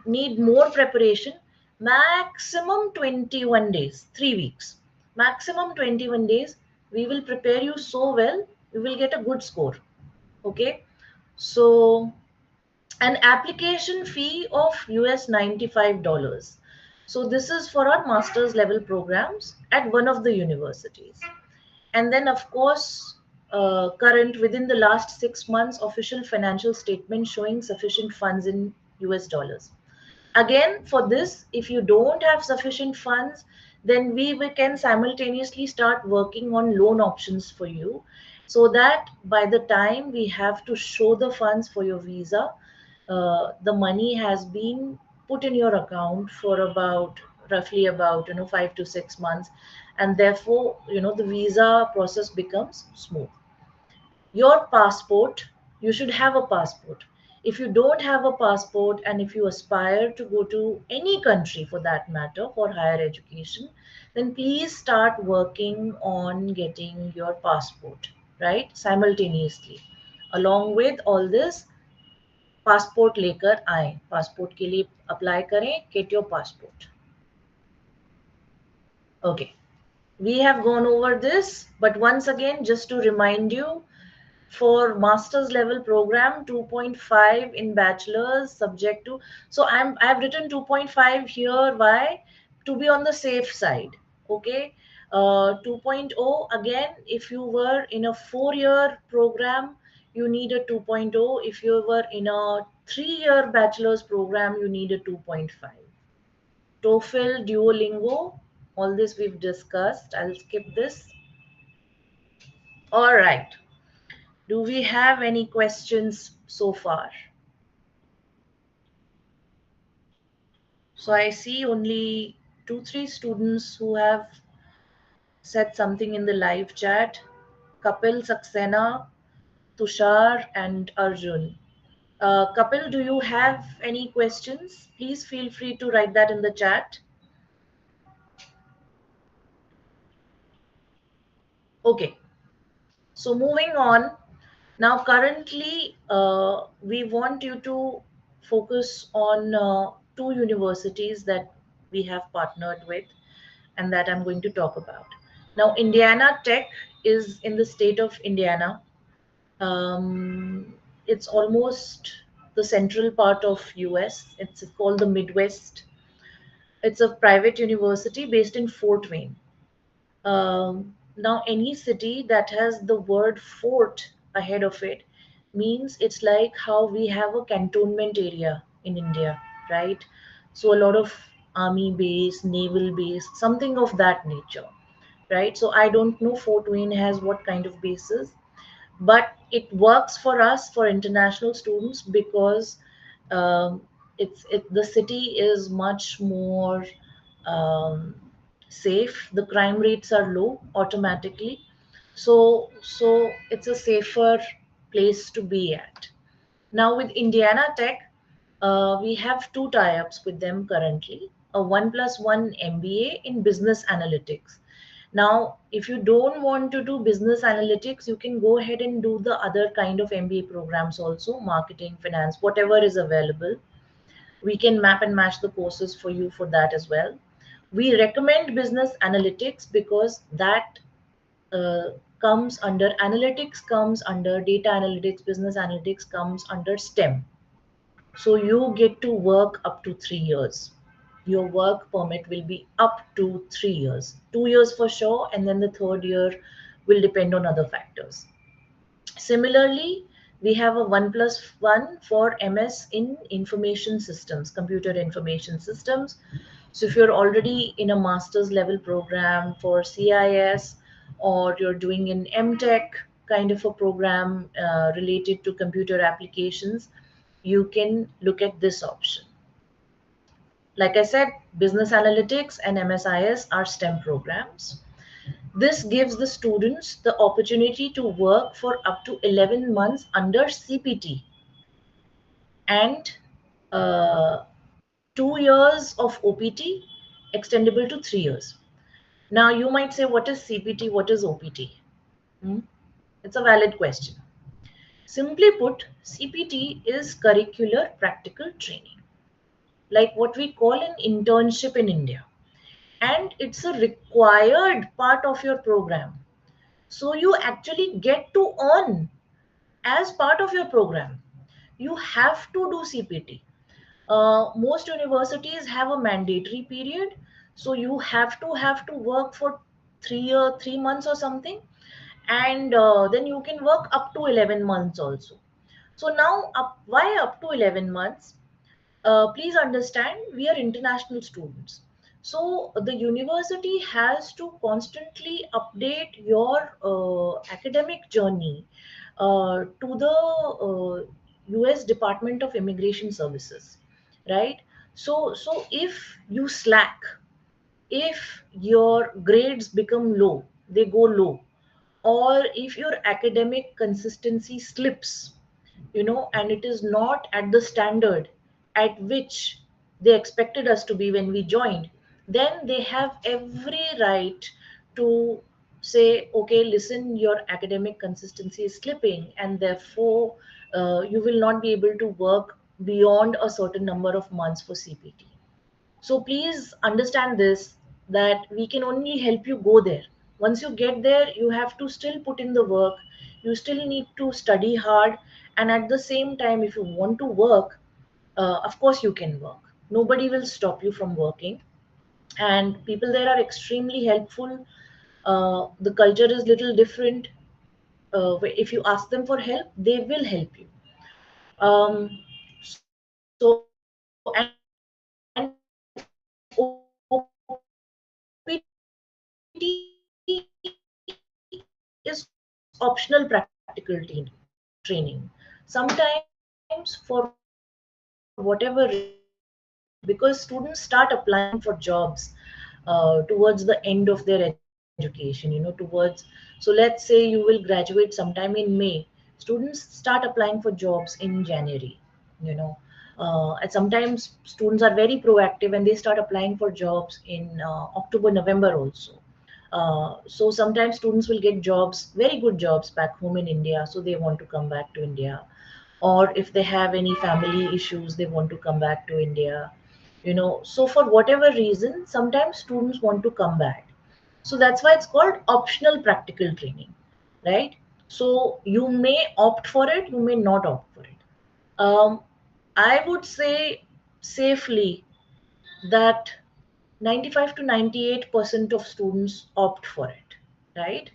S1: need more preparation, maximum 21 days, 3 weeks, maximum 21 days, we will prepare you so well, you will get a good score. Okay. So an application fee of US $95. So this is for our master's level programs at one of the universities. And then, of course, current within the last 6 months official financial statement showing sufficient funds in US dollars. Again, for this, if you don't have sufficient funds, then we can simultaneously start working on loan options for you, so that by the time we have to show the funds for your visa, the money has been put in your account for about roughly about 5 to 6 months, and therefore the visa process becomes smooth. Your passport, you should have a passport. If you don't have a passport, and if you aspire to go to any country for that matter for higher education, then please start working on getting your passport, right, simultaneously. Along with all this, passport लेकर आए, passport के लिए apply करें, get your passport. Okay, we have gone over this, but once again, just to remind you, for master's level program 2.5 in bachelor's subject to, so I've written 2.5 here. Why? To be on the safe side. Okay. 2.0, again, if you were in a 4-year program, you need a 2.0. If you were in a 3-year bachelor's program, you need a 2.5. TOEFL, Duolingo, all this we've discussed. I'll skip this. All right. Do we have any questions so far? So I see only 2-3 students who have said something in the live chat. Kapil, Saxena, Tushar, and Arjun. Kapil, do you have any questions? Please feel free to write that in the chat. Okay. So moving on. Now, currently, we want you to focus on 2 universities that we have partnered with, and that I'm going to talk about. Now, Indiana Tech is in the state of Indiana. It's almost the central part of US. It's called the Midwest. It's a private university based in Fort Wayne. Now, any city that has the word fort ahead of it means it's like how we have a cantonment area in India, right? So, a lot of army base, naval base, something of that nature, right? So, I don't know Fort Wayne has what kind of bases, but it works for us for international students because um, the city is much more um, safe. The crime rates are low automatically, so it's a safer place to be at. Now with Indiana Tech, we have two tie-ups with them currently, a 1+1 MBA in business analytics. Now, if you don't want to do business analytics, you can go ahead and do the other kind of MBA programs also, marketing, finance, whatever is available. We can map and match the courses for you for that as well. We recommend business analytics because that uh, comes under data analytics, business analytics comes under STEM. So you get to work up to 3 years. Your work permit will be up to 3 years. 2 years for sure, and then the third year will depend on other factors. Similarly, we have a 1+1 for MS in information systems, computer information systems. So if you're already in a master's level program for CIS, or you're doing an MTech kind of a program related to computer applications, you can look at this option. Like I said, business analytics and MSIS are STEM programs. This gives the students the opportunity to work for up to 11 months under CPT and uh, 2 years of OPT extendable to 3 years. Now, you might say, what is CPT? What is OPT? Hmm? It's a valid question. Simply put, CPT is curricular practical training, like what we call an internship in India. And it's a required part of your program. So you actually get to earn as part of your program. You have to do CPT. Most universities have a mandatory period, so you have to work for 3 months or something, and then you can work up to 11 months also. So now, why up to 11 months? Please understand, we are international students. So the university has to constantly update your academic journey to the US Department of Immigration Services, right? So if you slack, if your grades become low, they go low, or if your academic consistency slips, and it is not at the standard at which they expected us to be when we joined, then they have every right to say, okay, listen, your academic consistency is slipping, and therefore you will not be able to work beyond a certain number of months for CPT. So please understand this, that we can only help you go there. Once you get there, you have to still put in the work. You still need to study hard. And at the same time, if you want to work, of course you can work. Nobody will stop you from working. And people there are extremely helpful. The culture is little different. If you ask them for help, they will help you. And OPT is optional practical training. Sometimes, for whatever reason, because students start applying for jobs towards the end of their education, so let's say you will graduate sometime in May. Students start applying for jobs in January, you know. And sometimes students are very proactive and they start applying for jobs in October, November also. So sometimes students will get jobs, very good jobs back home in India, so they want to come back to India. Or if they have any family issues, they want to come back to India. So for whatever reason, sometimes students want to come back. So that's why it's called optional practical training, right? So you may opt for it, you may not opt for it. I would say safely that 95 to 98% of students opt for it, right?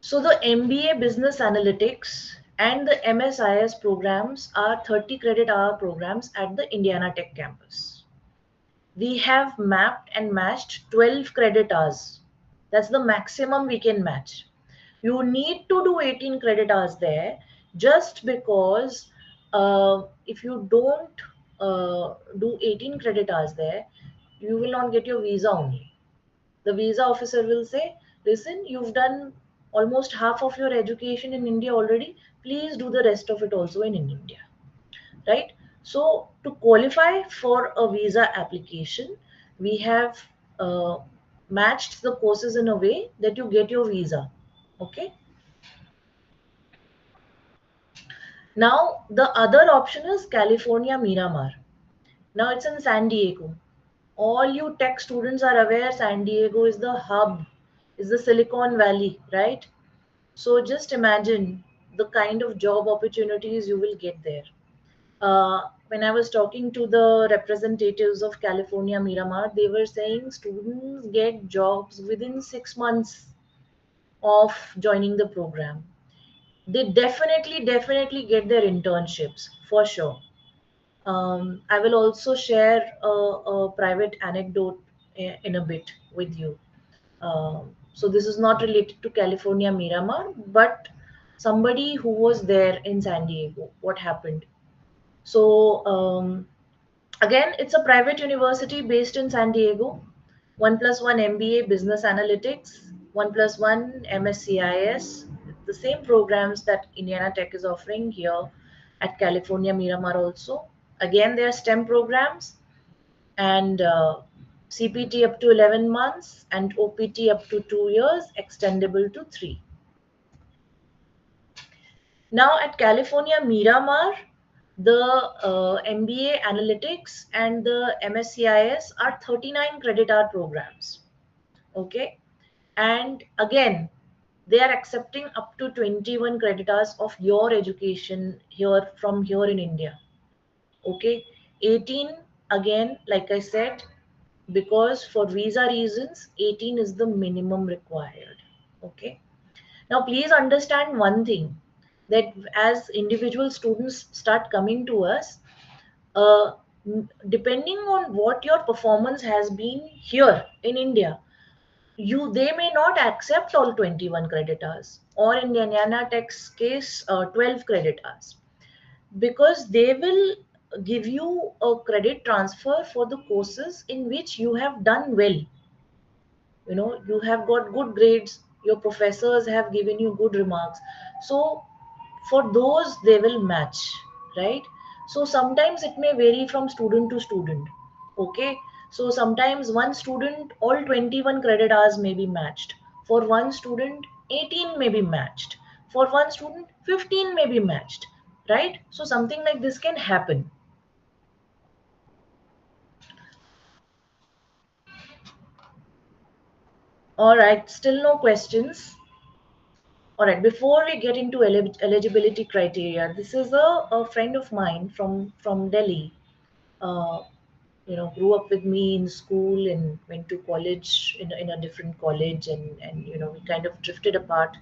S1: So the MBA Business Analytics and the MSIS programs are 30 credit hour programs at the Indiana Tech campus. We have mapped and matched 12 credit hours. That's the maximum we can match. You need to do 18 credit hours there, just because if you don't do 18 credit hours there, you will not get your visa only. The visa officer will say, listen, you've done almost half of your education in India already. Please do the rest of it also in India, right? So to qualify for a visa application, we have uh, matched the courses in a way that you get your visa. Okay. Now the other option is California Miramar. Now it's in San Diego. All you tech students are aware San Diego is the hub, is the Silicon Valley, right? So just imagine the kind of job opportunities you will get there. When I was talking to the representatives of California Miramar, they were saying students get jobs within 6 months of joining the program. They definitely get their internships for sure. I will also share a private anecdote in a bit with you. So this is not related to California Miramar, but somebody who was there in San Diego. What happened? So again, it's a private university based in San Diego. 1+1 MBA Business Analytics, 1+1 MSCIS, the same programs that Indiana Tech is offering here at California Miramar also. Again, they are STEM programs, and CPT up to 11 months and OPT up to 2 years, extendable to 3. Now at California Miramar, the MBA Analytics and the MSCIS are 39 credit hour programs. Okay. And again, they are accepting up to 21 credit hours of your education here from here in India. Okay. 18, again, like I said, because for visa reasons, 18 is the minimum required. Okay. Now, please understand one thing, that as individual students start coming to us, uh, depending on what your performance has been here in India, they may not accept all 21 credit hours, or in Indiana Tech's case, 12 credit hours, because they will give you a credit transfer for the courses in which you have done well. You have got good grades, your professors have given you good remarks, so for those they will match, right? So sometimes it may vary from student to student. Okay. So sometimes one student, all 21 credit hours may be matched. For one student, 18 may be matched. For one student, 15 may be matched, right? So something like this can happen. All right, still no questions. All right, before we get into eligibility criteria, this is a friend of mine from Delhi. Uh, Grew up with me in school and went to college in a different college, and we kind of drifted apart.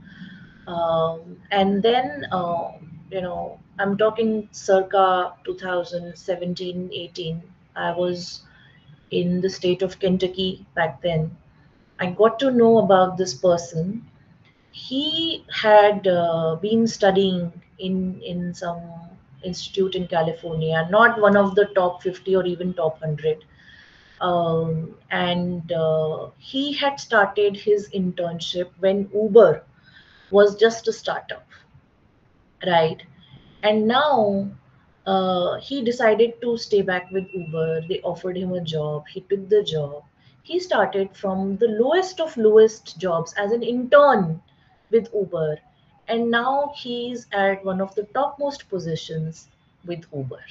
S1: And then I'm talking circa 2017, 18. I was in the state of Kentucky back then. I got to know about this person. He had been studying in some institute in California, not one of the top 50 or even top 100. And he had started his internship when Uber was just a startup, right? And now he decided to stay back with Uber. They offered him a job. He took the job. He started from the lowest of lowest jobs as an intern with Uber. and now he's at one of the topmost positions with Uber.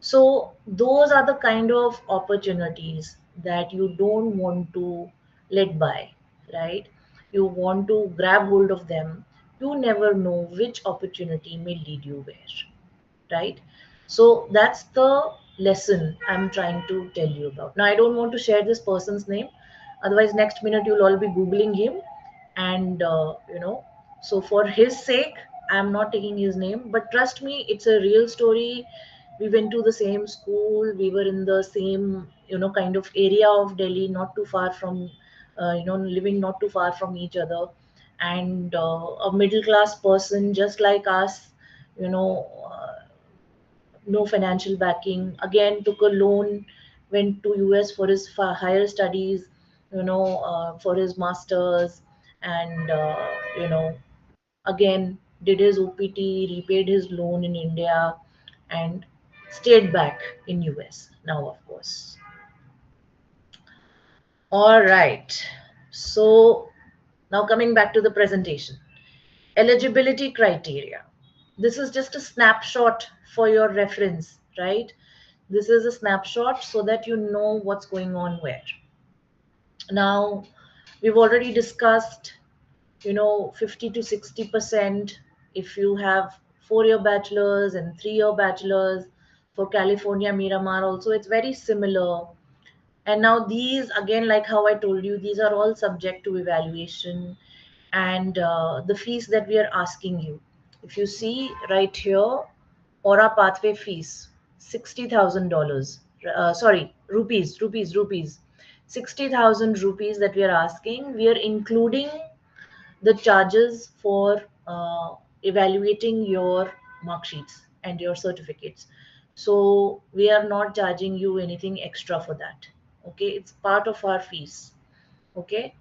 S1: So those are the kind of opportunities that you don't want to let by, right? You want to grab hold of them. You never know which opportunity may lead you where, right? So that's the lesson I'm trying to tell you about. Now, I don't want to share this person's name, otherwise, next minute you'll all be Googling him. And, so for his sake, I'm not taking his name, but trust me, it's a real story. We went to the same school, we were in the same, kind of area of Delhi, not too far from, living not too far from each other. And a middle class person just like us, you know, no financial backing, again took a loan, went to US for his higher studies, for his masters, and again did his OPT, repaid his loan in India, and stayed back in US now, of course. All right, so now coming back to the presentation. Eligibility criteria. This is just a snapshot for your reference, right? This is a snapshot so that you know what's going on where. Now, we've already discussed, 50 to 60% if you have 4-year bachelor's and 3-year bachelor's. For California, Miramar also, it's very similar. And now these, again, like how I told you, these are all subject to evaluation and the fees that we are asking you. If you see right here, Aura pathway fees, $60,000. Sorry, rupees. 60,000 rupees that we are asking. We are including the charges for evaluating your mark sheets and your certificates. So we are not charging you anything extra for that. Okay, it's part of our fees. Okay,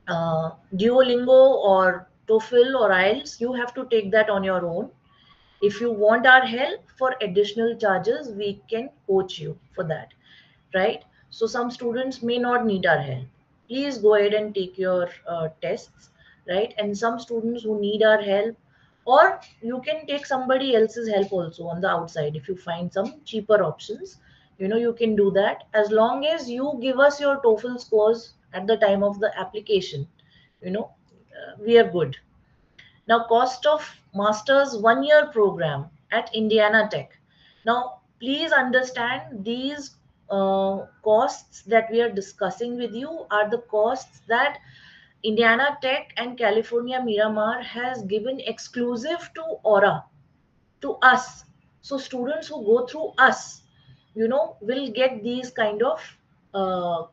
S1: Duolingo or TOEFL or IELTS, you have to take that on your own. If you want our help for additional charges, we can coach you for that, right? So some students may not need our help. Please go ahead and take your tests, right? And some students who need our help, or you can take somebody else's help also on the outside. If you find some cheaper options, you can do that as long as you give us your TOEFL scores at the time of the application. We are good. Now, cost of master's 1-year program at Indiana Tech. Now, please understand these costs that we are discussing with you are the costs that Indiana Tech and California Miramar has given exclusive to Aura, to us. So students who go through us, will get these kind of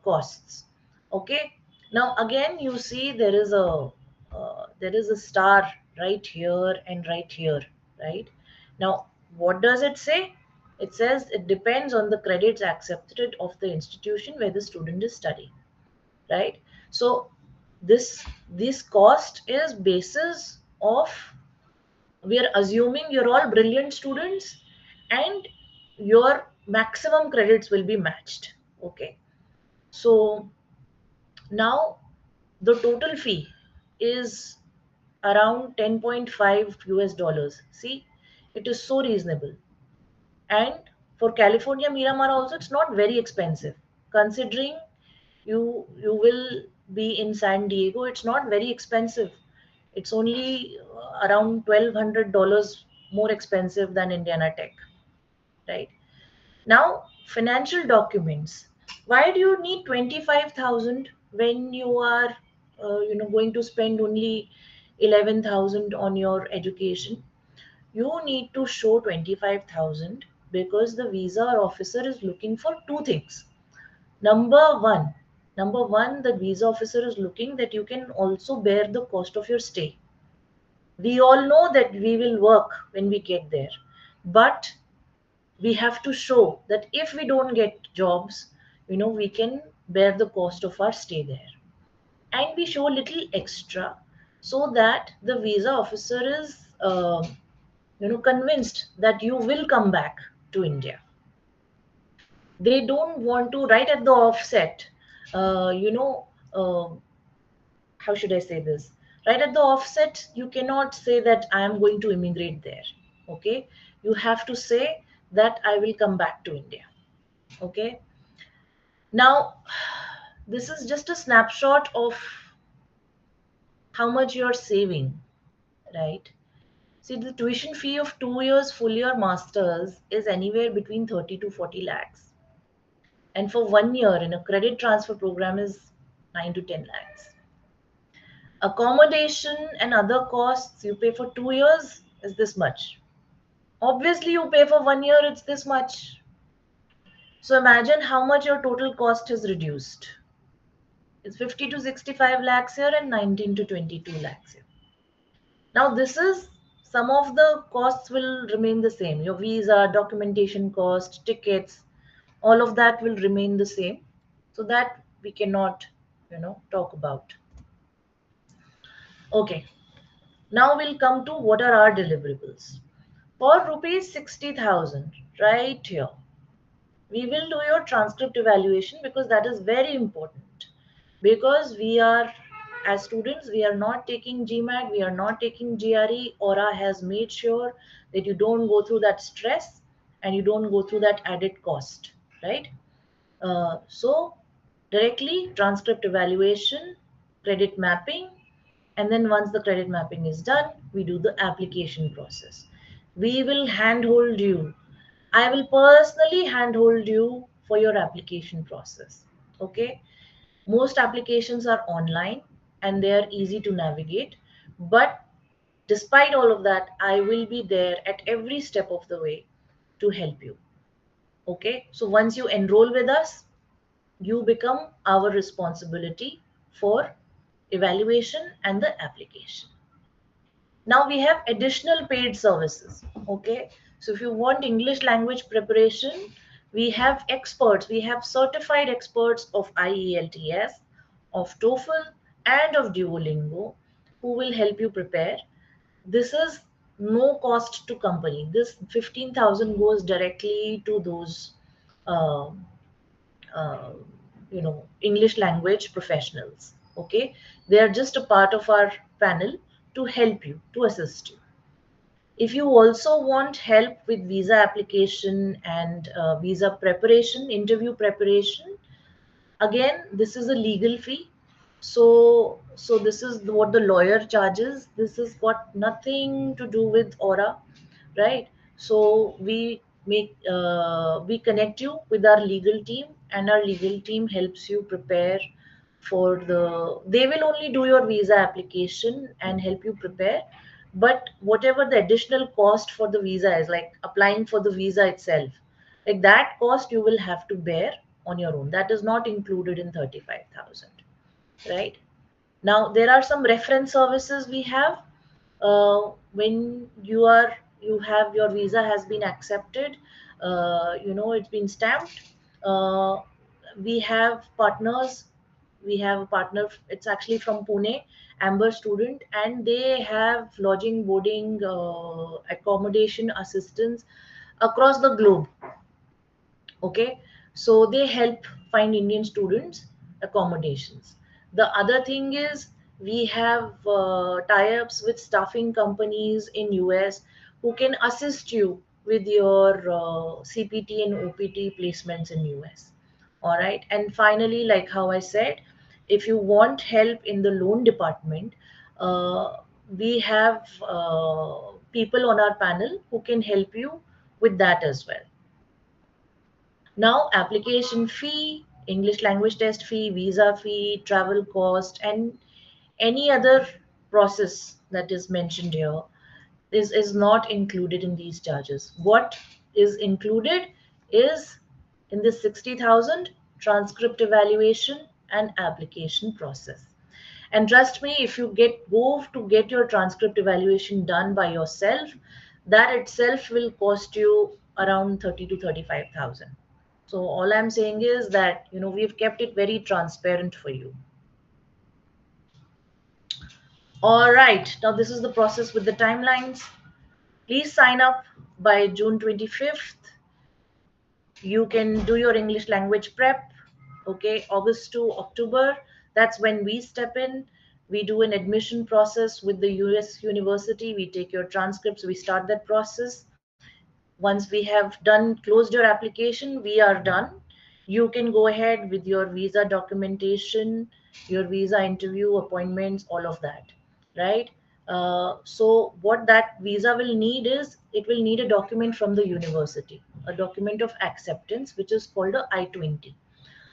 S1: costs. Okay. Now again, you see there is a star right here and right here, right? Now, what does it say? It says it depends on the credits accepted of the institution where the student is studying, right? So this cost is basis of, we are assuming you're all brilliant students and your maximum credits will be matched. Okay, so now the total fee is around 10.5 US dollars. See, it is so reasonable. And for California Miramar also, it's not very expensive considering you will be in San Diego. It's not very expensive. It's only around $1,200 more expensive than Indiana Tech, right? Now, financial documents. Why do you need 25,000 when you are, going to spend only 11,000 on your education? You need to show 25,000 because the visa officer is looking for two things. Number one, the visa officer is looking that you can also bear the cost of your stay. We all know that we will work when we get there, but we have to show that if we don't get jobs, we can bear the cost of our stay there. And we show a little extra so that the visa officer is, convinced that you will come back to India. They don't want to, right at the offset, uh, you know, uh, how should I say this? Right at the offset, you cannot say that I am going to immigrate there. Okay, you have to say that I will come back to India. Okay, now this is just a snapshot of how much you're saving, right? See, the tuition fee of 2 years full year masters is anywhere between 30 to 40 lakhs. And for 1 year in a credit transfer program is 9 to 10 lakhs. Accommodation and other costs you pay for 2 years is this much. Obviously, you pay for 1 year, it's this much. So imagine how much your total cost is reduced. It's 50 to 65 lakhs here and 19 to 22 lakhs here. Now, this is some of the costs will remain the same. Your visa, documentation cost, tickets, all of that will remain the same. So that we cannot, talk about. Okay. Now we'll come to what are our deliverables. For rupees 60,000, right here, we will do your transcript evaluation because that is very important. Because we are, as students, we are not taking GMAT, we are not taking GRE. Aura has made sure that you don't go through that stress and you don't go through that added cost, right? So directly transcript evaluation, credit mapping, and then once the credit mapping is done, we do the application process. We will handhold you. I will personally handhold you for your application process. Okay. Most applications are online and they are easy to navigate. But despite all of that, I will be there at every step of the way to help you. Okay. So once you enroll with us, you become our responsibility for evaluation and the application. Now we have additional paid services. Okay. So if you want English language preparation, we have experts, we have certified experts of IELTS, of TOEFL, and of Duolingo who will help you prepare. This is no cost to company. This 15,000 goes directly to those uh, uh, English language professionals. Okay, they are just a part of our panel to help you, to assist you. If you also want help with visa application and visa preparation, interview preparation, again this is a legal fee. So this is what the lawyer charges. This has got nothing to do with Aura, right? So we connect you with our legal team, and our legal team helps you prepare for they will only do your visa application and help you prepare. But whatever the additional cost for the visa is, like applying for the visa itself, like that cost you will have to bear on your own. That is not included in 35,000, right? Now there are some reference services we have. When you have your visa has been accepted, it's been stamped. uh, we have partners. We have a partner, it's actually from Pune, Amber Student, and they have lodging, boarding, accommodation assistance across the globe. Okay, so they help find Indian students accommodations. The other thing is we have tie-ups with staffing companies in US who can assist you with your CPT and OPT placements in US. All right, and finally, like how I said, if you want help in the loan department, uh, we have people on our panel who can help you with that as well. Now, application fee, English language test fee, visa fee, travel cost, and any other process that is mentioned here is not included in these charges. What is included is in this 60,000 transcript evaluation and application process. And trust me, if you go to get your transcript evaluation done by yourself, that itself will cost you around 30 to 35,000. So all I'm saying is that we've kept it very transparent for you. All right, now this is the process with the timelines. Please sign up by June 25th. You can do your English language prep. Okay, August to October, that's when we step in. We do an admission process with the US university. We take your transcripts, we start that process. Once we have done closed your application, we are done. You can go ahead with your visa documentation, your visa interview appointments, all of that, right? So what that visa will need is, it will need a document from the university, a document of acceptance, which is called a I-20.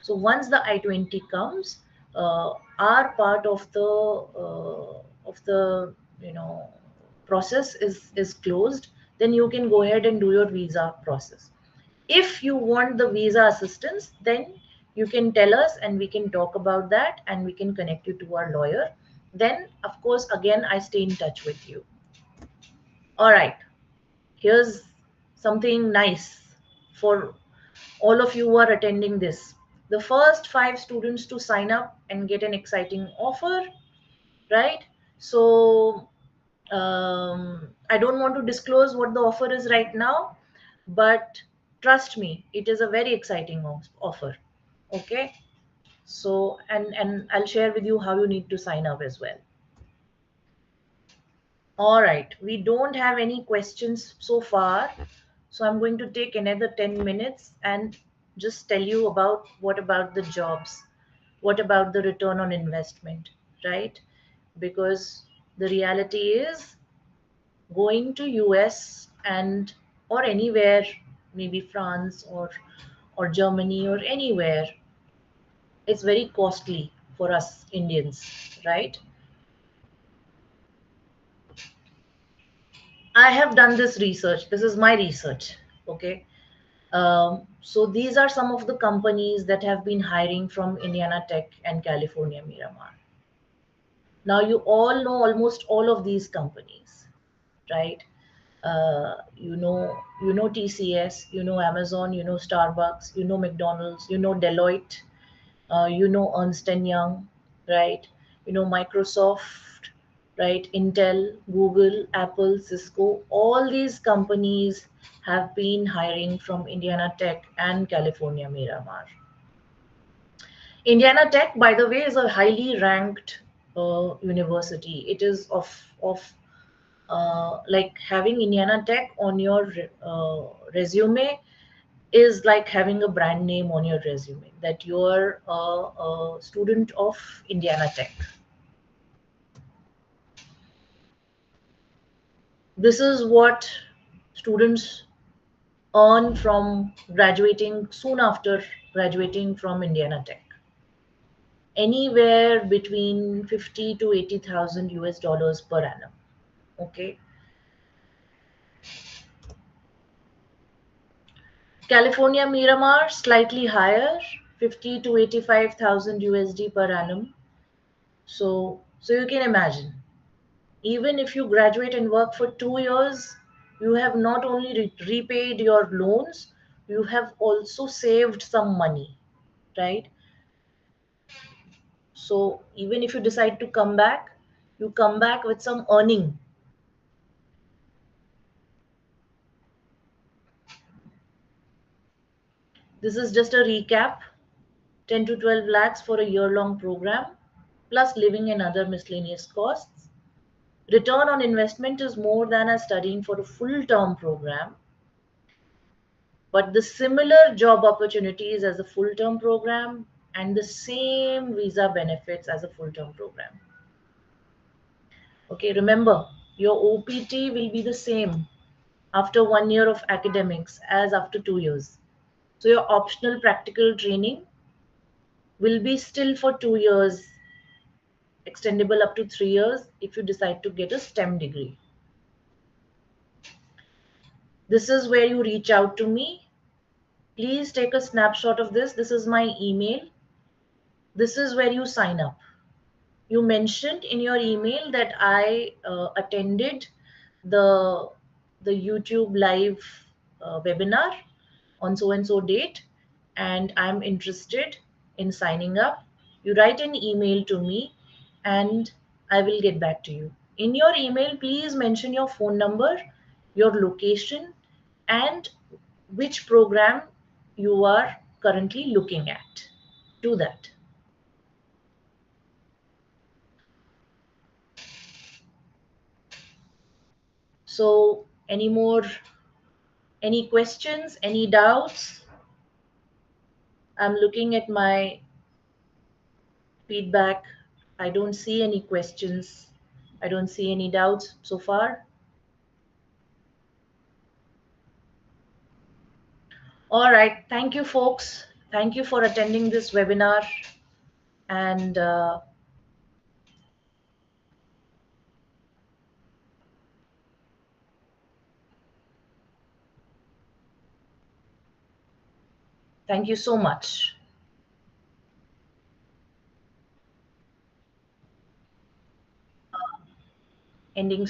S1: So once the I-20 comes, our part of the process is closed. Then you can go ahead and do your visa process. If you want the visa assistance, then you can tell us and we can talk about that and we can connect you to our lawyer. Then, of course, again, I stay in touch with you. All right, here's something nice for all of you who are attending this. The first 5 students to sign up and get an exciting offer, right? So I don't want to disclose what the offer is right now, but trust me, it is a very exciting offer. Okay. So, and I'll share with you how you need to sign up as well. All right, we don't have any questions so far. So I'm going to take another 10 minutes and just tell you about what about the jobs, what about the return on investment, right? Because the reality is, going to US and or anywhere, maybe France or Germany or anywhere, it's very costly for us Indians, right? I have done this research. This is my research. Okay. So these are some of the companies that have been hiring from Indiana Tech and California Miramar. Now you all know almost all of these companies, right? You know TCS, you know Amazon, you know Starbucks, you know McDonald's, you know Deloitte, you know Ernst and Young, right? You know Microsoft, right? Intel, Google, Apple, Cisco, all these companies have been hiring from Indiana Tech and California Miramar. Indiana Tech, by the way, is a highly ranked university. It is of like having Indiana Tech on your resume is like having a brand name on your resume that you're a student of Indiana Tech. This is what students earn from graduating soon after graduating from Indiana Tech. Anywhere between 50 to 80,000 US dollars per annum. Okay. California Miramar, slightly higher, 50 to 85,000 USD per annum. So you can imagine, even if you graduate and work for 2 years, you have not only repaid your loans, you have also saved some money, right? So even if you decide to come back, you come back with some earning. This is just a recap. 10 to 12 lakhs for a year-long program, plus living and other miscellaneous costs. Return on investment is more than as studying for a full-term program, but the similar job opportunities as a full-term program and the same visa benefits as a full-term program. Okay, remember, your OPT will be the same after 1 year of academics as after 2 years. So your optional practical training will be still for 2 years, extendable up to 3 years if you decide to get a STEM degree. This is where you reach out to me. Please take a snapshot of this. This is my email. This is where you sign up. You mentioned in your email that I attended the YouTube live webinar on so and so date, and I'm interested in signing up. You write an email to me and I will get back to you. In your email, please mention your phone number, your location, and which program you are currently looking at. Do that. So any questions, any doubts? I'm looking at my feedback. I don't see any questions. I don't see any doubts so far. All right. Thank you, folks. Thank you for attending this webinar. And thank you so much. Ending